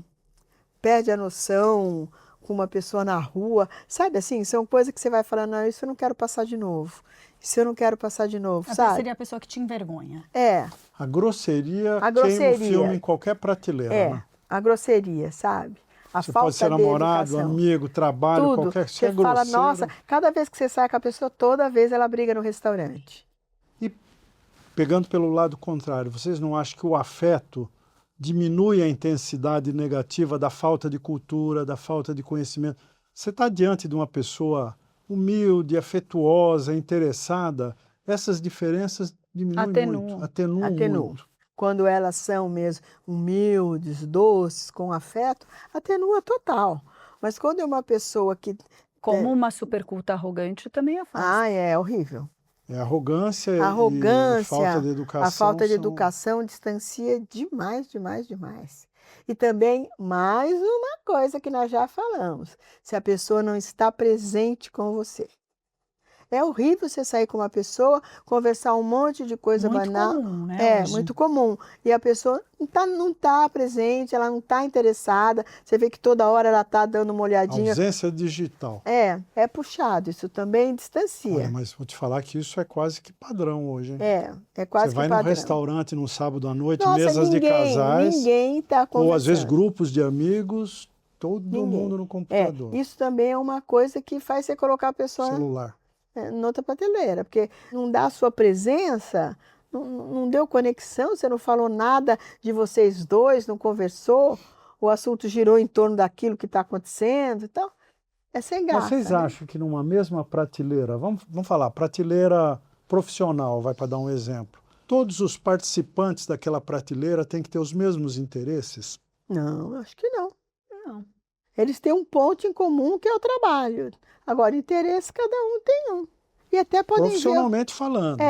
perde a noção com uma pessoa na rua, sabe assim? São coisas que você vai falando, não, isso eu não quero passar de novo. Isso eu não quero passar de novo, sabe? Seria a pessoa que te envergonha. A grosseria queima o filme em qualquer prateleira, né? A grosseria, sabe? A Você falta pode ser de namorado, educação. amigo, trabalho, Tudo. qualquer... Você é fala, grosseiro. nossa, cada vez que você sai com a pessoa, toda vez ela briga no restaurante. E pegando pelo lado contrário, vocês não acham que o afeto diminui a intensidade negativa da falta de cultura, da falta de conhecimento? Você está diante de uma pessoa humilde, afetuosa, interessada, essas diferenças diminuem muito, atenuam muito. Quando elas são mesmo humildes, doces, com afeto, atenua total. Mas quando é uma pessoa que... Como uma superculta arrogante também afasta. Ah, é horrível. É arrogância, e falta de educação. A falta de educação distancia demais, demais, demais. E também, mais uma coisa que nós já falamos, se a pessoa não está presente com você. É horrível você sair com uma pessoa, conversar um monte de coisa banal. Muito comum, né? Hoje. Muito comum. E a pessoa não tá presente, ela não está interessada. Você vê que toda hora ela está dando uma olhadinha. Ausência digital. É puxado. Isso também distancia. Olha, mas vou te falar que isso é quase que padrão hoje, hein? É quase Você vai que padrão. num restaurante num sábado à noite, Nossa, mesas de casais. Ninguém está conversando. Ou às vezes grupos de amigos, todo mundo no computador. Isso também é uma coisa que faz você colocar a pessoa... Celular. Noutra prateleira, porque não dá a sua presença, não deu conexão, você não falou nada de vocês dois, não conversou, o assunto girou em torno daquilo que está acontecendo, então é sem graça. Vocês acham que numa mesma prateleira, vamos falar, prateleira profissional, vai para dar um exemplo, todos os participantes daquela prateleira têm que ter os mesmos interesses? Não, acho que não. Eles têm um ponto em comum que é o trabalho. Agora, interesse, cada um tem um. E até podem ver. Profissionalmente falando.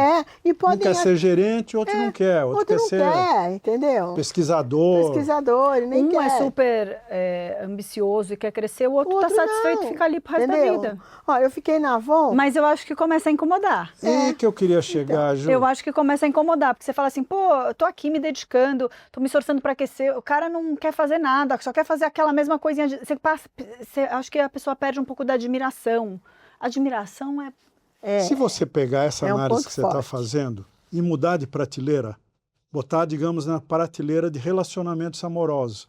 E Um podem quer ser gerente, outro não quer. Outro quer não ser quer, entendeu? Pesquisador, ele nem Um quer. é super ambicioso e quer crescer, o outro está Outro satisfeito não, e fica ali pro resto entendeu? da vida. Ó, eu fiquei na Avon. Mas eu acho que começa a incomodar. E que eu queria chegar, Ju. Eu acho que começa a incomodar, porque você fala assim, pô, eu tô aqui me dedicando, tô me esforçando para aquecer, o cara não quer fazer nada, só quer fazer aquela mesma coisinha. Acho que a pessoa perde um pouco da admiração. Admiração Se você pegar essa é um análise ponto que você está forte. fazendo e mudar de prateleira, botar, digamos, na prateleira de relacionamentos amorosos,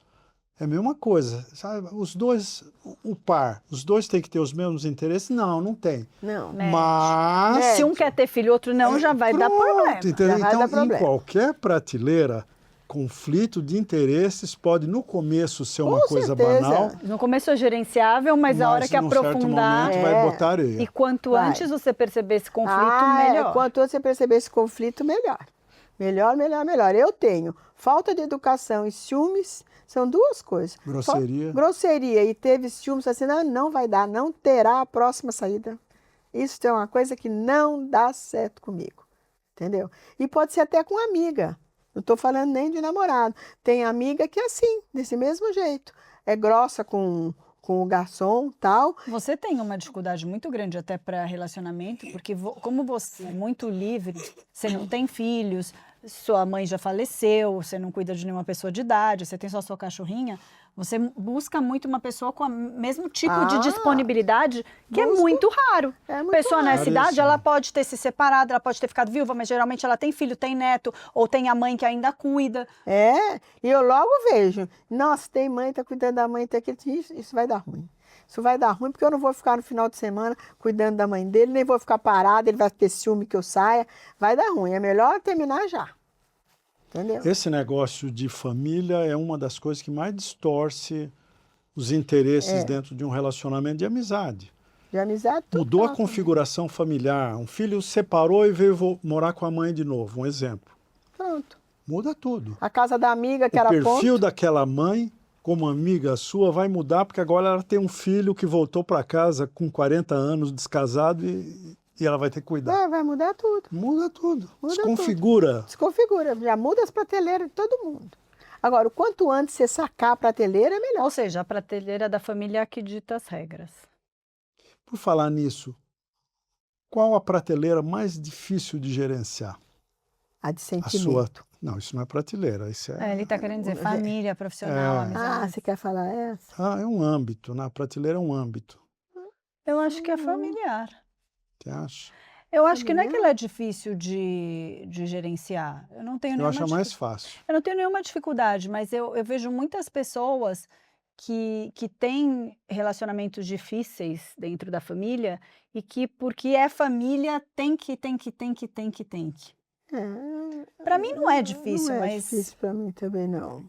é a mesma coisa, sabe? Os dois, o par, os dois têm que ter os mesmos interesses? Não, não tem. Não. Mas... Se um quer ter filho, outro não, já vai dar problema. Entendeu? Já vai dar Então, em problema. qualquer prateleira, conflito de interesses pode, no começo, ser uma Com coisa certeza. banal, No começo é gerenciável, mas a hora que num certo aprofundar momento vai botar areia. e quanto Vai. antes você perceber esse conflito, melhor. Quanto antes você perceber esse conflito, melhor. Melhor, melhor, melhor. Eu tenho falta de educação e ciúmes, são duas coisas. Grosseria. Grosseria e teve ciúmes, assim, não vai dar, não terá a próxima saída. Isso é uma coisa que não dá certo comigo, entendeu? E pode ser até com amiga, não estou falando nem de namorado. Tem amiga que é assim, desse mesmo jeito. É grossa com o garçom tal. Você tem uma dificuldade muito grande até para relacionamento, porque como você é muito livre, você não tem filhos, sua mãe já faleceu, você não cuida de nenhuma pessoa de idade, você tem só sua cachorrinha, você busca muito uma pessoa com o mesmo tipo de disponibilidade, que é muito raro. É muito Pessoa nessa raro. idade, ela pode ter se separado, ela pode ter ficado viúva, mas geralmente ela tem filho, tem neto, ou tem a mãe que ainda cuida. E eu logo vejo, nossa, tem mãe, tá cuidando da mãe, tá aqui, isso vai dar ruim. Isso vai dar ruim porque eu não vou ficar no final de semana cuidando da mãe dele, nem vou ficar parada, ele vai ter ciúme que eu saia, vai dar ruim. É melhor terminar já. Entendeu? Esse negócio de família é uma das coisas que mais distorce os interesses dentro de um relacionamento de amizade. De amizade, tudo Mudou a passa. configuração familiar. Um filho separou e veio morar com a mãe de novo, um exemplo. Pronto. Muda tudo. A casa da amiga que O era perfil ponto. daquela mãe, como amiga sua, vai mudar, porque agora ela tem um filho que voltou para casa com 40 anos, descasado, e ela vai ter que cuidar. Vai mudar tudo. Muda tudo. Muda Desconfigura. Desconfigura, já muda as prateleiras de todo mundo. Agora, o quanto antes você sacar a prateleira, é melhor. Ou seja, a prateleira da família que dita as regras. Por falar nisso, qual a prateleira mais difícil de gerenciar? A de A sentimento. sua... Não, isso não é prateleira, isso é... Ele está querendo dizer família, profissional, amizade. Você quer falar essa? É um âmbito, na prateleira é um âmbito. Eu acho que é familiar. Você acha? Eu acho que não é que ela é difícil de gerenciar. Eu não tenho Eu nenhuma acho a mais fácil. Eu não tenho nenhuma dificuldade, mas eu vejo muitas pessoas que têm relacionamentos difíceis dentro da família e que, porque é família, tem que. Para mim não é difícil, Não é mas... difícil para mim também, não.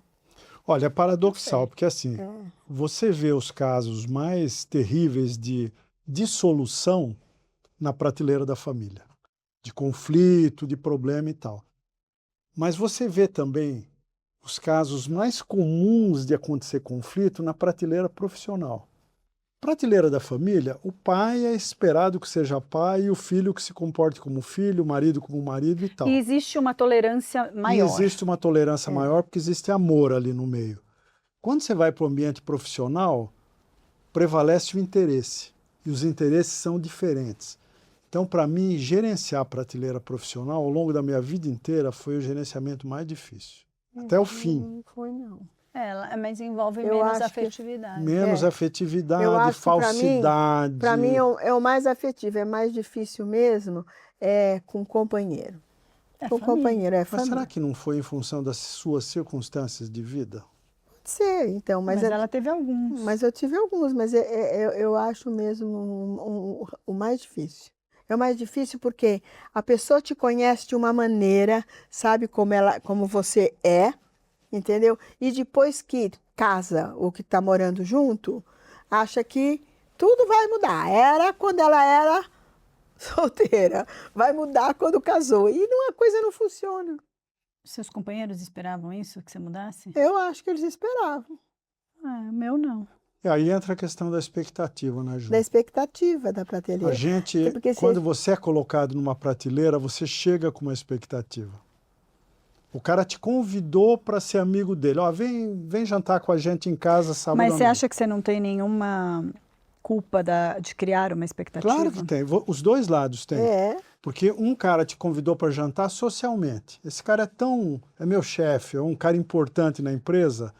Olha, é paradoxal, porque assim, você vê os casos mais terríveis de dissolução na prateleira da família, de conflito, de problema e tal. Mas você vê também os casos mais comuns de acontecer conflito na prateleira profissional. Prateleira da família, o pai é esperado que seja pai, e o filho que se comporte como filho, o marido como marido e tal. E existe uma tolerância maior. E existe uma tolerância maior porque existe amor ali no meio. Quando você vai para o ambiente profissional, prevalece o interesse. E os interesses são diferentes. Então, para mim, gerenciar a prateleira profissional ao longo da minha vida inteira foi o gerenciamento mais difícil. Até o fim. Não foi, não. Mas envolve Eu menos acho que- afetividade. Menos Eu afetividade, acho que falsidade. Para mim é o mais afetivo, é mais difícil mesmo com o companheiro. Com o família. companheiro, Mas família. será que não foi em função das suas circunstâncias de vida? Pode ser, então, Mas ela teve alguns. mas eu tive alguns, mas eu acho mesmo o mais difícil. É o mais difícil porque a pessoa te conhece de uma maneira, sabe como você é, entendeu? E depois que casa ou que está morando junto, acha que tudo vai mudar. Era quando ela era solteira, vai mudar quando casou. E uma coisa não funciona. Seus companheiros esperavam isso, que você mudasse? Eu acho que eles esperavam. O meu não. E aí entra a questão da expectativa, né, Ju? Da expectativa da A prateleira. gente, Porque quando você é colocado numa prateleira, você chega com uma expectativa. O cara te convidou para ser amigo dele. Ó, vem jantar com a gente em casa sábado Mas à você noite. acha que você não tem nenhuma culpa de criar uma expectativa? Claro que tem. Os dois lados têm. É, Porque um cara te convidou para jantar socialmente. Esse cara é meu chefe, é um cara importante na empresa.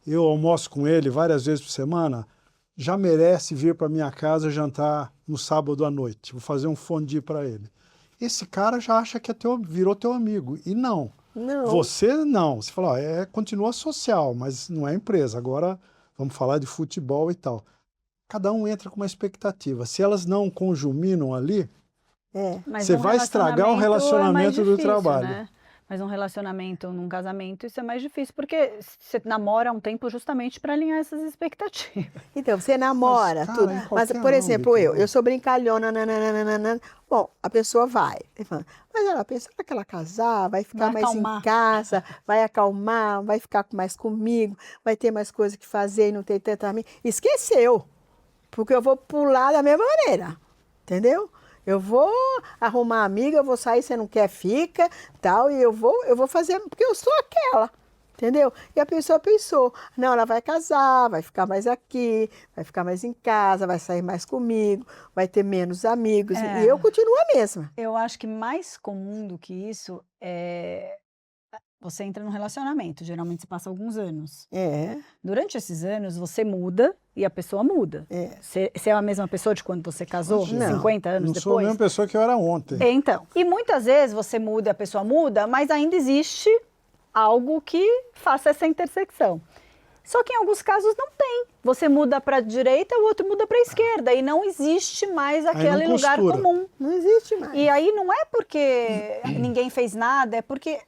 Eu almoço com ele várias vezes por semana. Já merece vir para minha casa jantar no sábado à noite. Vou fazer um fondue para ele. Esse cara já acha que virou teu amigo. E não. não. Você não. Você fala, ó, continua social, mas não é empresa. Agora vamos falar de futebol e tal. Cada um entra com uma expectativa. Se elas não conjuminam ali, Mas você num vai estragar o relacionamento é mais do difícil, trabalho. né? Mas num relacionamento, num casamento, isso é mais difícil, porque você namora há um tempo justamente para alinhar essas expectativas. Então, você namora, Mas, cara, tudo. em Mas, qualquer por exemplo, âmbito, né? eu sou brincalhona, nananana. Bom, a pessoa vai. Mas ela pensa que ela casar, vai ficar Vai mais acalmar. em casa, vai acalmar, vai ficar mais comigo, vai ter mais coisa que fazer e não tem tanta amiga. Esqueceu, porque eu vou pular da mesma maneira, entendeu? Eu vou arrumar amiga, eu vou sair, você não quer, fica, tal, e eu vou fazer, porque eu sou aquela. Entendeu? E a pessoa pensou, não, ela vai casar, vai ficar mais aqui, vai ficar mais em casa, vai sair mais comigo, vai ter menos amigos. É. E eu continuo a mesma. Eu acho que mais comum do que isso é você entra num relacionamento, geralmente você passa alguns anos. É, Durante esses anos, você muda e a pessoa muda. é. Você é a mesma pessoa de quando você casou, Não. 50 anos Não sou a depois? mesma pessoa que eu era ontem. Então, e muitas vezes você muda, a pessoa muda, mas ainda existe algo que faça essa intersecção. Só que em alguns casos não tem. Você muda para a direita, o outro muda para a esquerda e não existe mais aquele não lugar costura. comum. Não existe mais. E aí não é porque ninguém fez nada, é porque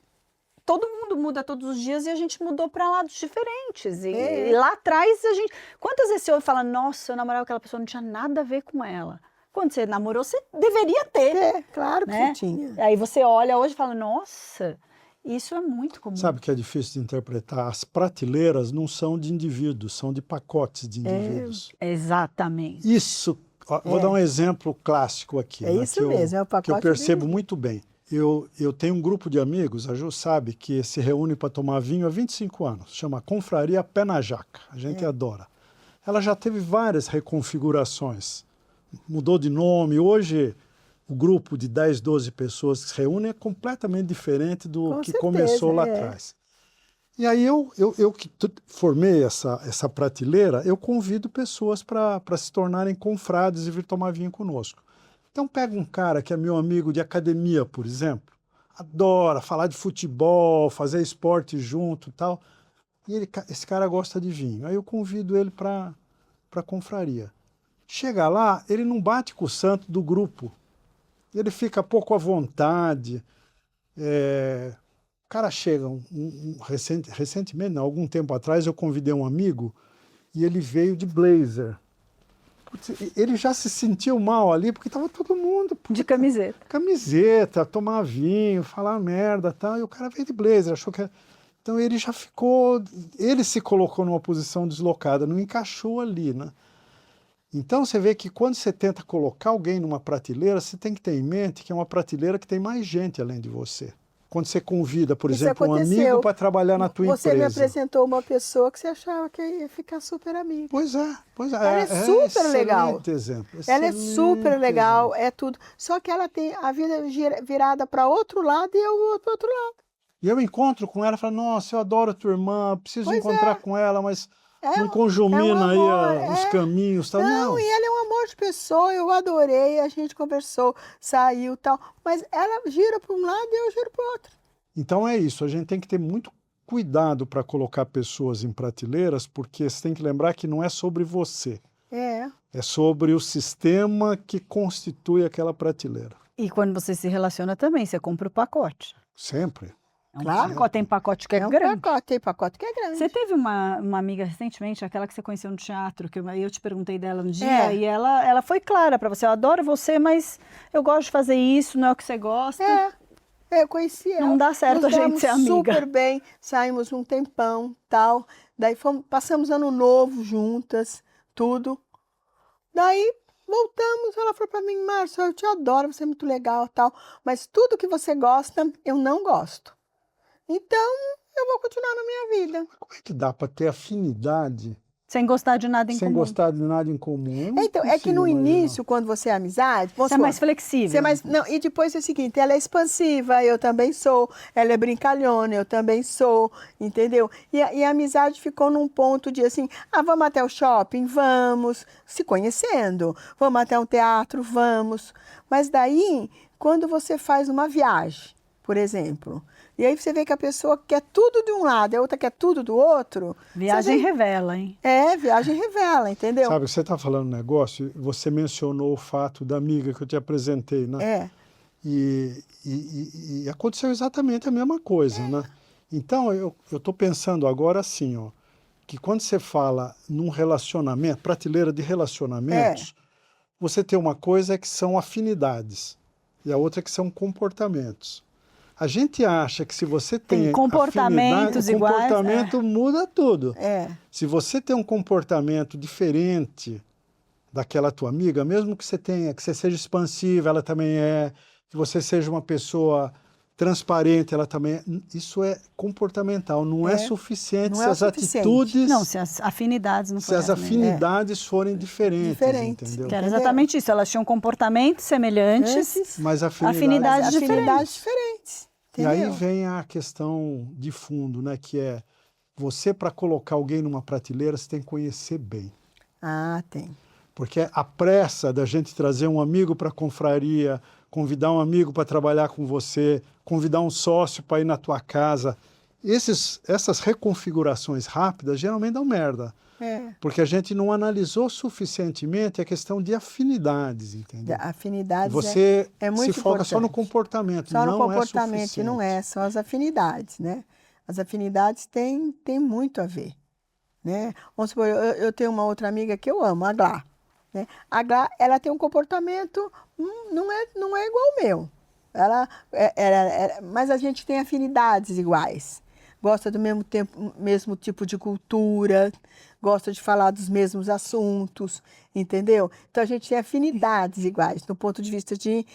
todo mundo muda todos os dias e a gente mudou para lados diferentes. E lá atrás a gente... Quantas vezes você ouve e fala, nossa, eu namorava aquela pessoa, não tinha nada a ver com ela. Quando você namorou, você deveria ter. É, claro que né? tinha. Aí você olha hoje e fala, nossa, isso é muito comum. Sabe o que é difícil de interpretar? As prateleiras não são de indivíduos, são de pacotes de indivíduos. Exatamente. Isso, ó, vou dar um exemplo clássico aqui. É isso que eu, mesmo, é o pacote que eu percebo de- muito bem. Eu tenho um grupo de amigos, a Ju sabe, que se reúne para tomar vinho há 25 anos. Chama Confraria Pé na Jaca. A gente adora. Ela já teve várias reconfigurações. Mudou de nome. Hoje, o grupo de 10, 12 pessoas que se reúne é completamente diferente do Com que certeza, começou lá é. atrás. E aí eu que formei essa prateleira, eu convido pessoas para se tornarem confrades e vir tomar vinho conosco. Então pega um cara que é meu amigo de academia, por exemplo, adora falar de futebol, fazer esporte junto e tal, e esse cara gosta de vinho. Aí eu convido ele para a confraria. Chega lá, ele não bate com o santo do grupo. Ele fica pouco à vontade. O cara chega, recentemente, não, algum tempo atrás, eu convidei um amigo e ele veio de blazer. Putz, ele já se sentiu mal ali, porque estava todo mundo De camiseta. camiseta, tomar vinho, falar merda e tal, e o cara veio de blazer, achou que... Então ele já ficou... Ele se colocou numa posição deslocada, não encaixou ali, né? Então você vê que quando você tenta colocar alguém numa prateleira, você tem que ter em mente que é uma prateleira que tem mais gente além de você. Quando você convida, por Isso exemplo, um aconteceu. amigo para trabalhar na tua Você me empresa. apresentou uma pessoa que você achava que ia ficar super amiga. Pois é. Ela é super legal. Excelente exemplo. Ela é excelente super legal, exemplo. é tudo. Só que ela tem a vida virada para outro lado e eu para outro lado. E eu encontro com ela e falo, nossa, eu adoro a tua irmã, preciso Pois encontrar com ela, mas não um conjumina aí amor, os caminhos. Tal. Não, e ela é um amor de pessoa, eu adorei, a gente conversou, saiu e tal. Mas ela gira para um lado e eu giro para o outro. Então é isso, a gente tem que ter muito cuidado para colocar pessoas em prateleiras, porque você tem que lembrar que não é sobre você, É. é sobre o sistema que constitui aquela prateleira. E quando você se relaciona também, você compra o pacote. Sempre. É um Claro. pacote, tem pacote que é um grande. pacote, tem pacote que é grande. Você teve uma amiga recentemente, aquela que você conheceu no teatro, que eu te perguntei dela um dia, É. e ela foi clara pra você, eu adoro você, mas eu gosto de fazer isso, não é o que você gosta. Eu conheci ela. Não dá certo Nos a gente damos ser amiga. super bem, saímos um tempão, tal. Daí passamos ano novo juntas, tudo. Daí voltamos, ela falou para mim, Márcia, eu te adoro, você é muito legal, tal, mas tudo que você gosta, eu não gosto. Então, eu vou continuar na minha vida. Como é que dá para ter afinidade Sem gostar de nada em sem comum. gostar de nada em comum? Eu não Então, é que no consigo imaginar. início, quando você é amizade, vamos Você é supor, mais flexível. você é mais, não, e depois é o seguinte, ela é expansiva, eu também sou, ela é brincalhona, eu também sou, entendeu? E a amizade ficou num ponto de assim, vamos até o shopping? Vamos, se conhecendo. Vamos até um teatro? Vamos. Mas daí, quando você faz uma viagem, por exemplo, e aí você vê que a pessoa quer tudo de um lado e a outra quer tudo do outro. Viagem você vê- revela, hein? viagem revela, entendeu? Sabe, você está falando um negócio, você mencionou o fato da amiga que eu te apresentei, né? É. E aconteceu exatamente a mesma coisa, né? Então, eu estou pensando agora assim, ó, que quando você fala num relacionamento, prateleira de relacionamentos, você tem uma coisa que são afinidades e a outra que são comportamentos. A gente acha que se você tem comportamentos afinidade, o iguais, comportamento muda tudo. É. Se você tem um comportamento diferente daquela tua amiga, mesmo que você tenha, que você seja expansiva, ela também é, que você seja uma pessoa transparente, ela também é, isso é comportamental, não é suficiente Não se é o as suficiente. atitudes, Não, se as afinidades não se forem as as mesmas. afinidades forem diferentes, Diferentes. entendeu? Que era Entendeu? exatamente isso. Elas tinham comportamentos semelhantes, Antes, Mas afinidades afinidades diferentes. E aí Entendeu? vem a questão de fundo, né, que é você, para colocar alguém numa prateleira, você tem que conhecer bem. Tem. Porque a pressa da gente trazer um amigo para a confraria, convidar um amigo para trabalhar com você, convidar um sócio para ir na tua casa, essas reconfigurações rápidas geralmente dão merda. Porque a gente não analisou suficientemente a questão de afinidades, entendeu? Afinidades Você é muito se foca só no importante. comportamento, Só no não comportamento, é suficiente. não é, são as afinidades, né? As afinidades têm muito a ver, né? Vamos supor, eu tenho uma outra amiga que eu amo, a Glá, né? A Glá, ela tem um comportamento, não é igual ao meu. Mas a gente tem afinidades iguais. Gosta do mesmo tipo de cultura, gosta de falar dos mesmos assuntos, entendeu? Então a gente tem afinidades iguais, do ponto de vista de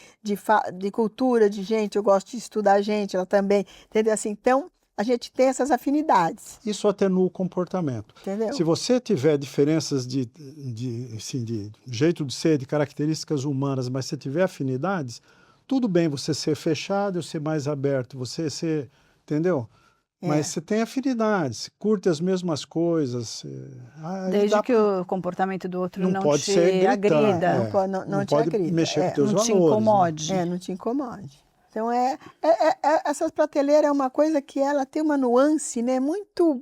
cultura, de gente, eu gosto de estudar gente, ela também, entendeu? Assim, então a gente tem essas afinidades. Isso atenua o comportamento. Entendeu? Se você tiver diferenças de jeito de ser, de características humanas, mas você tiver afinidades, tudo bem você ser fechado, eu ser mais aberto, você ser, entendeu? Mas você tem afinidades, curte as mesmas coisas. Desde que o comportamento do outro não pode te ser gritante, agrida. Não te pode agrida. mexer com teus não te valores. incomode. Né? Não te incomode. Então, essas prateleiras é uma coisa que ela tem uma nuance, né, muito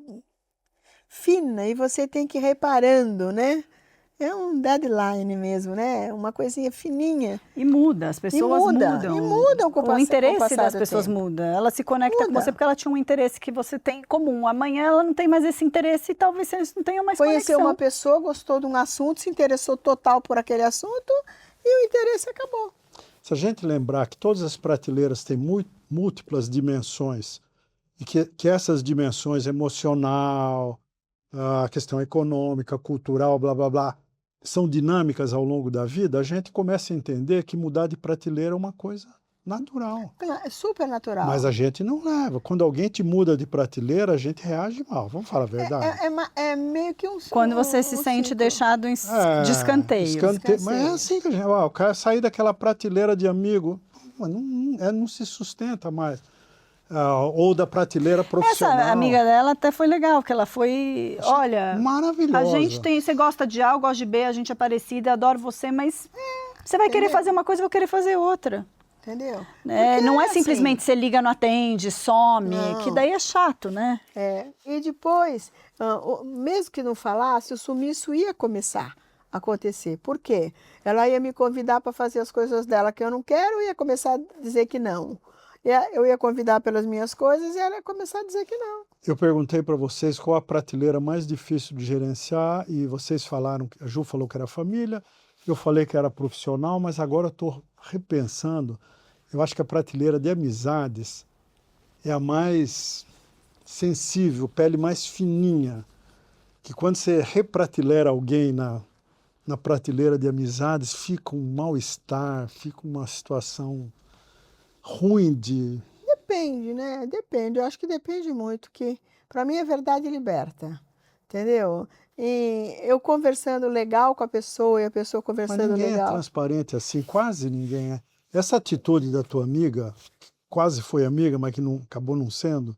fina, e você tem que ir reparando, né? É um deadline mesmo, né? Uma coisinha fininha. E muda, as pessoas mudam. E mudam com o interesse passar das do pessoas tempo. muda. Ela se conecta com Muda. você porque ela tinha um interesse que você tem em comum. Amanhã ela não tem mais esse interesse e talvez vocês não tenham mais Conheceu conexão. uma pessoa, gostou de um assunto, se interessou total por aquele assunto e o interesse acabou. Se a gente lembrar que todas as prateleiras têm múltiplas dimensões e que essas dimensões emocional, a questão econômica, cultural, blá, blá, blá, são dinâmicas ao longo da vida, a gente começa a entender que mudar de prateleira é uma coisa natural. É super natural. Mas a gente não leva. Quando alguém te muda de prateleira, a gente reage mal. Vamos falar a verdade. É meio que um Quando você se sente deixado de escanteio. Mas é assim que a gente... o cara sair daquela prateleira de amigo, não se sustenta mais. Ou da prateleira profissional. Essa amiga dela até foi legal, que ela foi, olha, maravilhosa. a gente tem, você gosta de A, eu gosto de B, a gente é parecida, adoro você, mas você vai querer fazer uma coisa, eu vou querer fazer outra. Entendeu? Não é assim, simplesmente você liga, não atende, some, Não. que daí é chato, né? E depois, mesmo que não falasse, o sumiço ia começar a acontecer. Por quê? Ela ia me convidar para fazer as coisas dela que eu não quero e ia começar a dizer que não. Eu ia convidar pelas minhas coisas e ela ia começar a dizer que não. Eu perguntei para vocês qual a prateleira mais difícil de gerenciar e vocês falaram, a Ju falou que era família, eu falei que era profissional, mas agora eu estou repensando. Eu acho que a prateleira de amizades é a mais sensível, pele mais fininha, que quando você reprateleira alguém na prateleira de amizades, fica um mal-estar, fica uma situação ruim de... Depende, né? Depende. Eu acho que depende muito, que para mim a verdade liberta, entendeu? E eu conversando legal com a pessoa e a pessoa Mas conversando ninguém é legal. transparente assim, quase ninguém é. Essa atitude da tua amiga, que quase foi amiga, mas que não, acabou não sendo,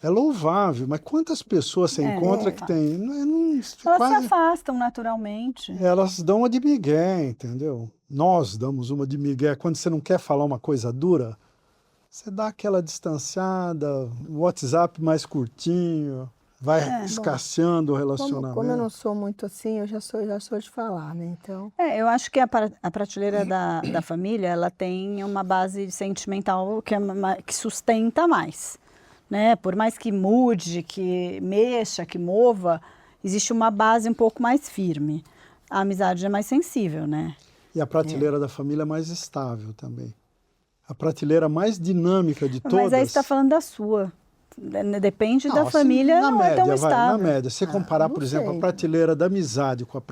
é louvável. Mas quantas pessoas você encontra que tem? Elas se Quase, afastam naturalmente. elas dão uma de migué, entendeu? Nós damos uma de migué. Quando você não quer falar uma coisa dura, você dá aquela distanciada, o WhatsApp mais curtinho, vai escasseando o Como eu relacionamento. não sou muito assim, eu já sou de falar, né? Então, Eu acho que a prateleira da família, ela tem uma base sentimental que sustenta mais, né? Por mais que mude, que mexa, que mova, existe uma base um pouco mais firme. A amizade é mais sensível, né? E a prateleira da família é mais estável também. A prateleira mais dinâmica de todas... Mas aí você está falando da sua. Depende Não, da assim, família, na não é tão média, estável. na média. Se comparar, não por exemplo, sei. a prateleira da amizade com a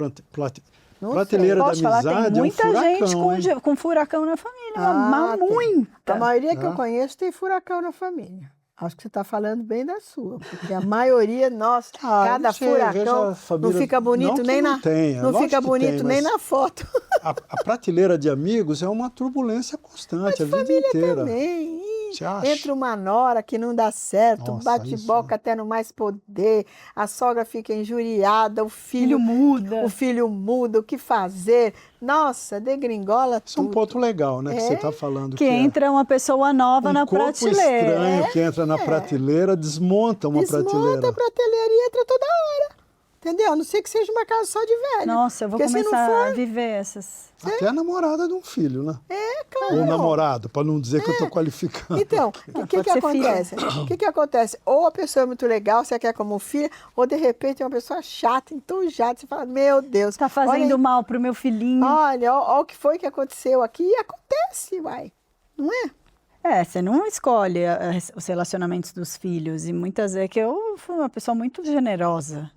Não prateleira da Posso falar, tem amizade é um muita furacão, gente hein? com furacão na família, Ah, tem. muita. A maioria que eu Ah. conheço tem furacão na família. Acho que você está falando bem da sua, porque a maioria, nossa, cada não sei, furacão veja a não família- fica bonito não que nem não na tenha, não lógico fica que bonito tem, nem mas- na foto. A prateleira de amigos é uma turbulência constante, a vida Família inteira. também. Ih, Você acha? entra uma nora que não dá certo, Nossa, bate-boca até no mais poder, a sogra fica injuriada, Filho muda. o filho muda, o que fazer? Nossa, degringola Isso é um tudo. ponto legal, né, que você está falando. Que é entra uma pessoa nova um na corpo prateleira. estranho que entra na prateleira, desmonta uma Desmonta prateleira. a prateleira e entra toda hora. Entendeu? A não ser que seja uma casa só de velho. Nossa, eu vou Porque se não começar a for, viver essas. Até a namorada de um filho, né? claro. Ou namorado, para não dizer que eu estou qualificando. Então, o que Pode ser acontece? O que acontece? Ou a pessoa é muito legal, você quer como filha, ou de repente é uma pessoa chata, entojada, você fala, meu Deus. Tá fazendo mal pro meu filhinho. Olha, ó o que foi que aconteceu aqui, e acontece, vai. Não é? Você não escolhe os relacionamentos dos filhos. E muitas vezes que eu fui uma pessoa muito generosa.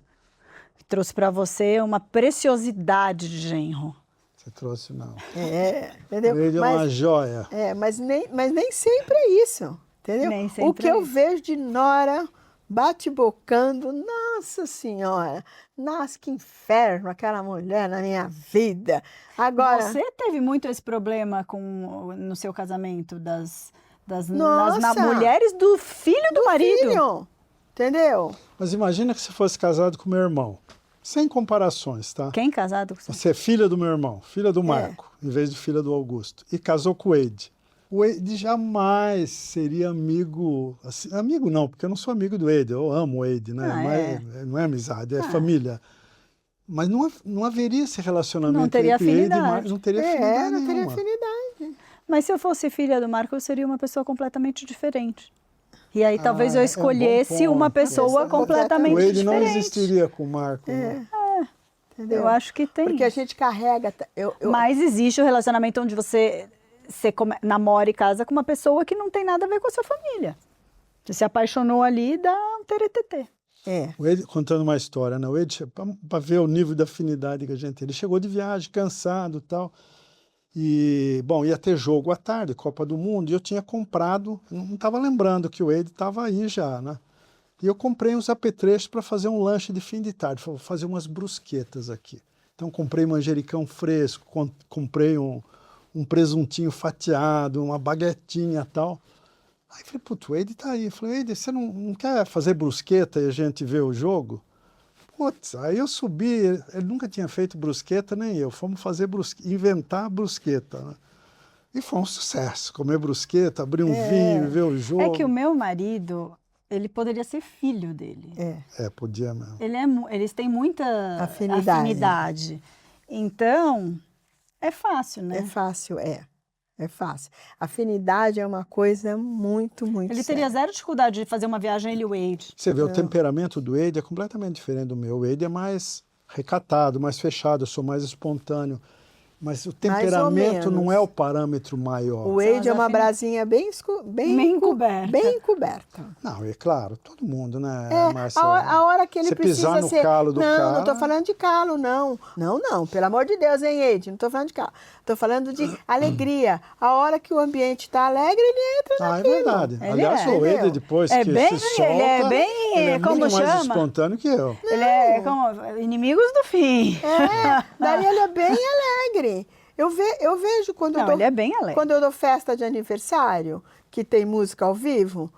Que trouxe para você uma preciosidade de genro. Você trouxe, não. Entendeu? Ele é uma joia. Mas nem sempre é isso, entendeu? Nem sempre O que é eu isso. vejo de nora bate-bocando, nossa senhora, nossa, que inferno aquela mulher na minha vida. Agora, Você teve muito esse problema no seu casamento das Nossa! mulheres do filho do marido. filho, entendeu? Mas imagina que você fosse casado com meu irmão. Sem comparações, tá? Quem casado com você? Você é filha do meu irmão, filha do Marco, em vez de filha do Augusto. E casou com o Wade. O Wade jamais seria amigo... Assim, amigo não, porque eu não sou amigo do Wade. Eu amo o Wade, né? Mas não é amizade, é família. Mas não haveria esse relacionamento Não teria entre Wade e afinidade. Marco. Não teria afinidade Não teria nenhuma. afinidade. Mas se eu fosse filha do Marco, eu seria uma pessoa completamente diferente. E aí talvez eu é um escolhesse bom uma ponto. pessoa O completamente O Wade não diferente. existiria com o Marco. né? Entendeu? Eu acho que tem. Porque a gente carrega. Mas existe o relacionamento onde você namora e casa com uma pessoa que não tem nada a ver com a sua família. Você se apaixonou ali, dá um teretetê. O Wade, contando uma história, né? O Wade, para ver o nível de afinidade que a gente tem, ele chegou de viagem, cansado e tal. E, bom, ia ter jogo à tarde, Copa do Mundo, e eu tinha comprado, não estava lembrando que o Wade estava aí já, né? E eu comprei uns apetrechos para fazer um lanche de fim de tarde, vou fazer umas brusquetas aqui. Então comprei manjericão fresco, comprei um presuntinho fatiado, uma baguetinha e tal. Aí falei, putz, o Wade tá aí. Eu falei, Wade, você não quer fazer brusqueta e a gente ver o jogo? Putz, aí eu subi, ele nunca tinha feito brusqueta, nem eu. Fomos fazer inventar brusqueta, né? E foi um sucesso, comer brusqueta, abrir um vinho, ver o jogo. É que o meu marido, ele poderia ser filho dele. Podia mesmo. Eles têm muita Afinidade. Então, é fácil, né? É fácil, É fácil. Afinidade é uma coisa muito, muito Ele séria. teria zero dificuldade de fazer uma viagem, ele e o Wade. Você vê, o temperamento do Wade é completamente diferente do meu. O Wade é mais recatado, mais fechado, eu sou mais espontâneo. Mas o ou temperamento não menos. é o parâmetro maior. O Wade as é uma afini- brasinha bem encoberta. bem encoberta. Não, é claro, todo mundo, né, É, Márcia? a hora que ele Você precisa pisar no ser... calo do não, cara... não tô falando de calo, não. Não, pelo amor de Deus, hein, Wade? Não tô falando de calo. Tô falando de alegria. A hora que o ambiente tá alegre, ele entra Ah, é naquilo. verdade. Ele Aliás, é, o Wade, entendeu? depois É que bem- se solta, ele é bem- ele é como muito mais chama? espontâneo que eu. Ele é como inimigos do fim. Daí ele é bem alegre. Eu vejo quando Não, ele é bem alegre. quando eu dou festa de aniversário, que tem música ao vivo,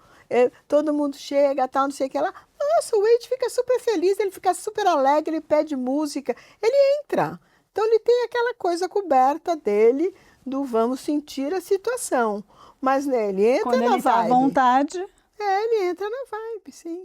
todo mundo chega, tal, não sei o que lá. Nossa, o Wade fica super feliz, ele fica super alegre, ele pede música, ele entra. Então ele tem aquela coisa coberta dele do vamos sentir a situação. Mas né, ele entra Quando na ele tá à vibe. vontade. Ele entra na vibe, sim.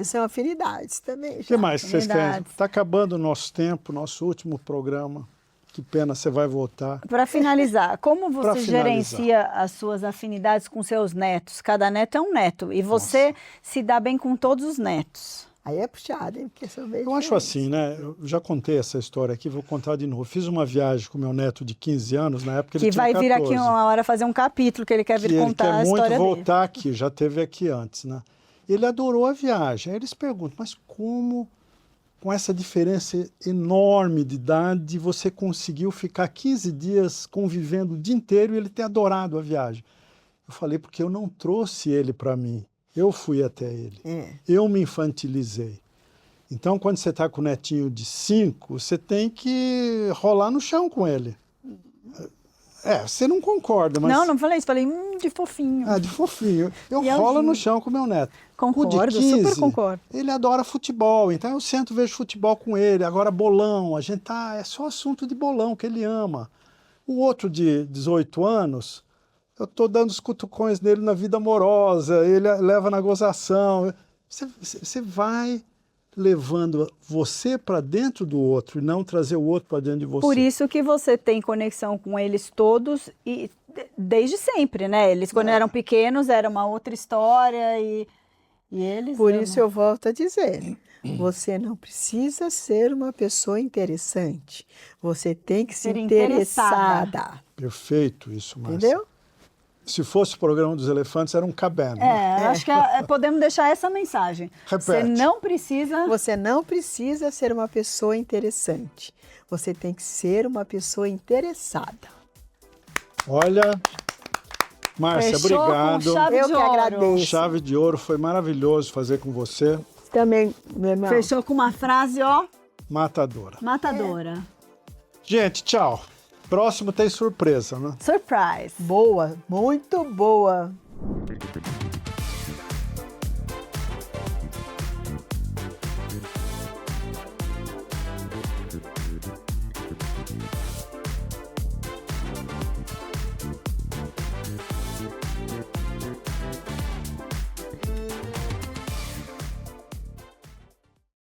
São afinidades também. O que mais que vocês têm? Afinidades. Está acabando o nosso tempo, nosso último programa. Que pena, você vai voltar. Para finalizar, como Pra você finalizar. gerencia as suas afinidades com seus netos? Cada neto é um neto. E você se dá bem com todos os netos. Aí é puxado, hein? Porque são bem Eu acho diferentes. assim, né? Eu já contei essa história aqui, vou contar de novo. Fiz uma viagem com meu neto de 15 anos, na época ele Que tinha vai 14. vir aqui uma hora fazer um capítulo, que ele quer vir que ele contar quer a muito história dele. voltar aqui, já esteve aqui antes, né? Ele adorou a viagem. Aí eles perguntam, mas como, com essa diferença enorme de idade, você conseguiu ficar 15 dias convivendo o dia inteiro e ele ter adorado a viagem? Eu falei, porque eu não trouxe ele para mim, eu fui até ele. Eu me infantilizei. Então, quando você está com o netinho de 5, você tem que rolar no chão com ele. Você não concorda, mas... Não falei isso, falei de fofinho. Ah, de fofinho. Eu E é o rolo no Gil. chão com meu neto. Concordo, O de 15, super concordo. ele adora futebol, então eu sento e vejo futebol com ele. Agora bolão, a gente é só assunto de bolão que ele ama. O outro de 18 anos, eu estou dando os cutucões nele na vida amorosa, ele leva na gozação. Você vai levando você para dentro do outro e não trazer o outro para dentro de você. Por isso que você tem conexão com eles todos e desde sempre, né? Eles quando eram pequenos era uma outra história e eles Por amam. isso eu volto a dizer, você não precisa ser uma pessoa interessante. Você tem que ser Ser interessada. Perfeito isso, Márcia. Entendeu? Se fosse o programa dos elefantes, era um cabelo. Acho que podemos deixar essa mensagem. Você Repete. não precisa... Você não precisa ser uma pessoa interessante. Você tem que ser uma pessoa interessada. Olha, Márcia, Fechou com obrigado. chave Eu de que ouro. agradeço. Chave de ouro, foi maravilhoso fazer com você. Também, meu irmão. Fechou com uma frase, ó, Matadora. matadora. Gente, tchau. Próximo tem surpresa, né? Surprise. Boa, muito boa.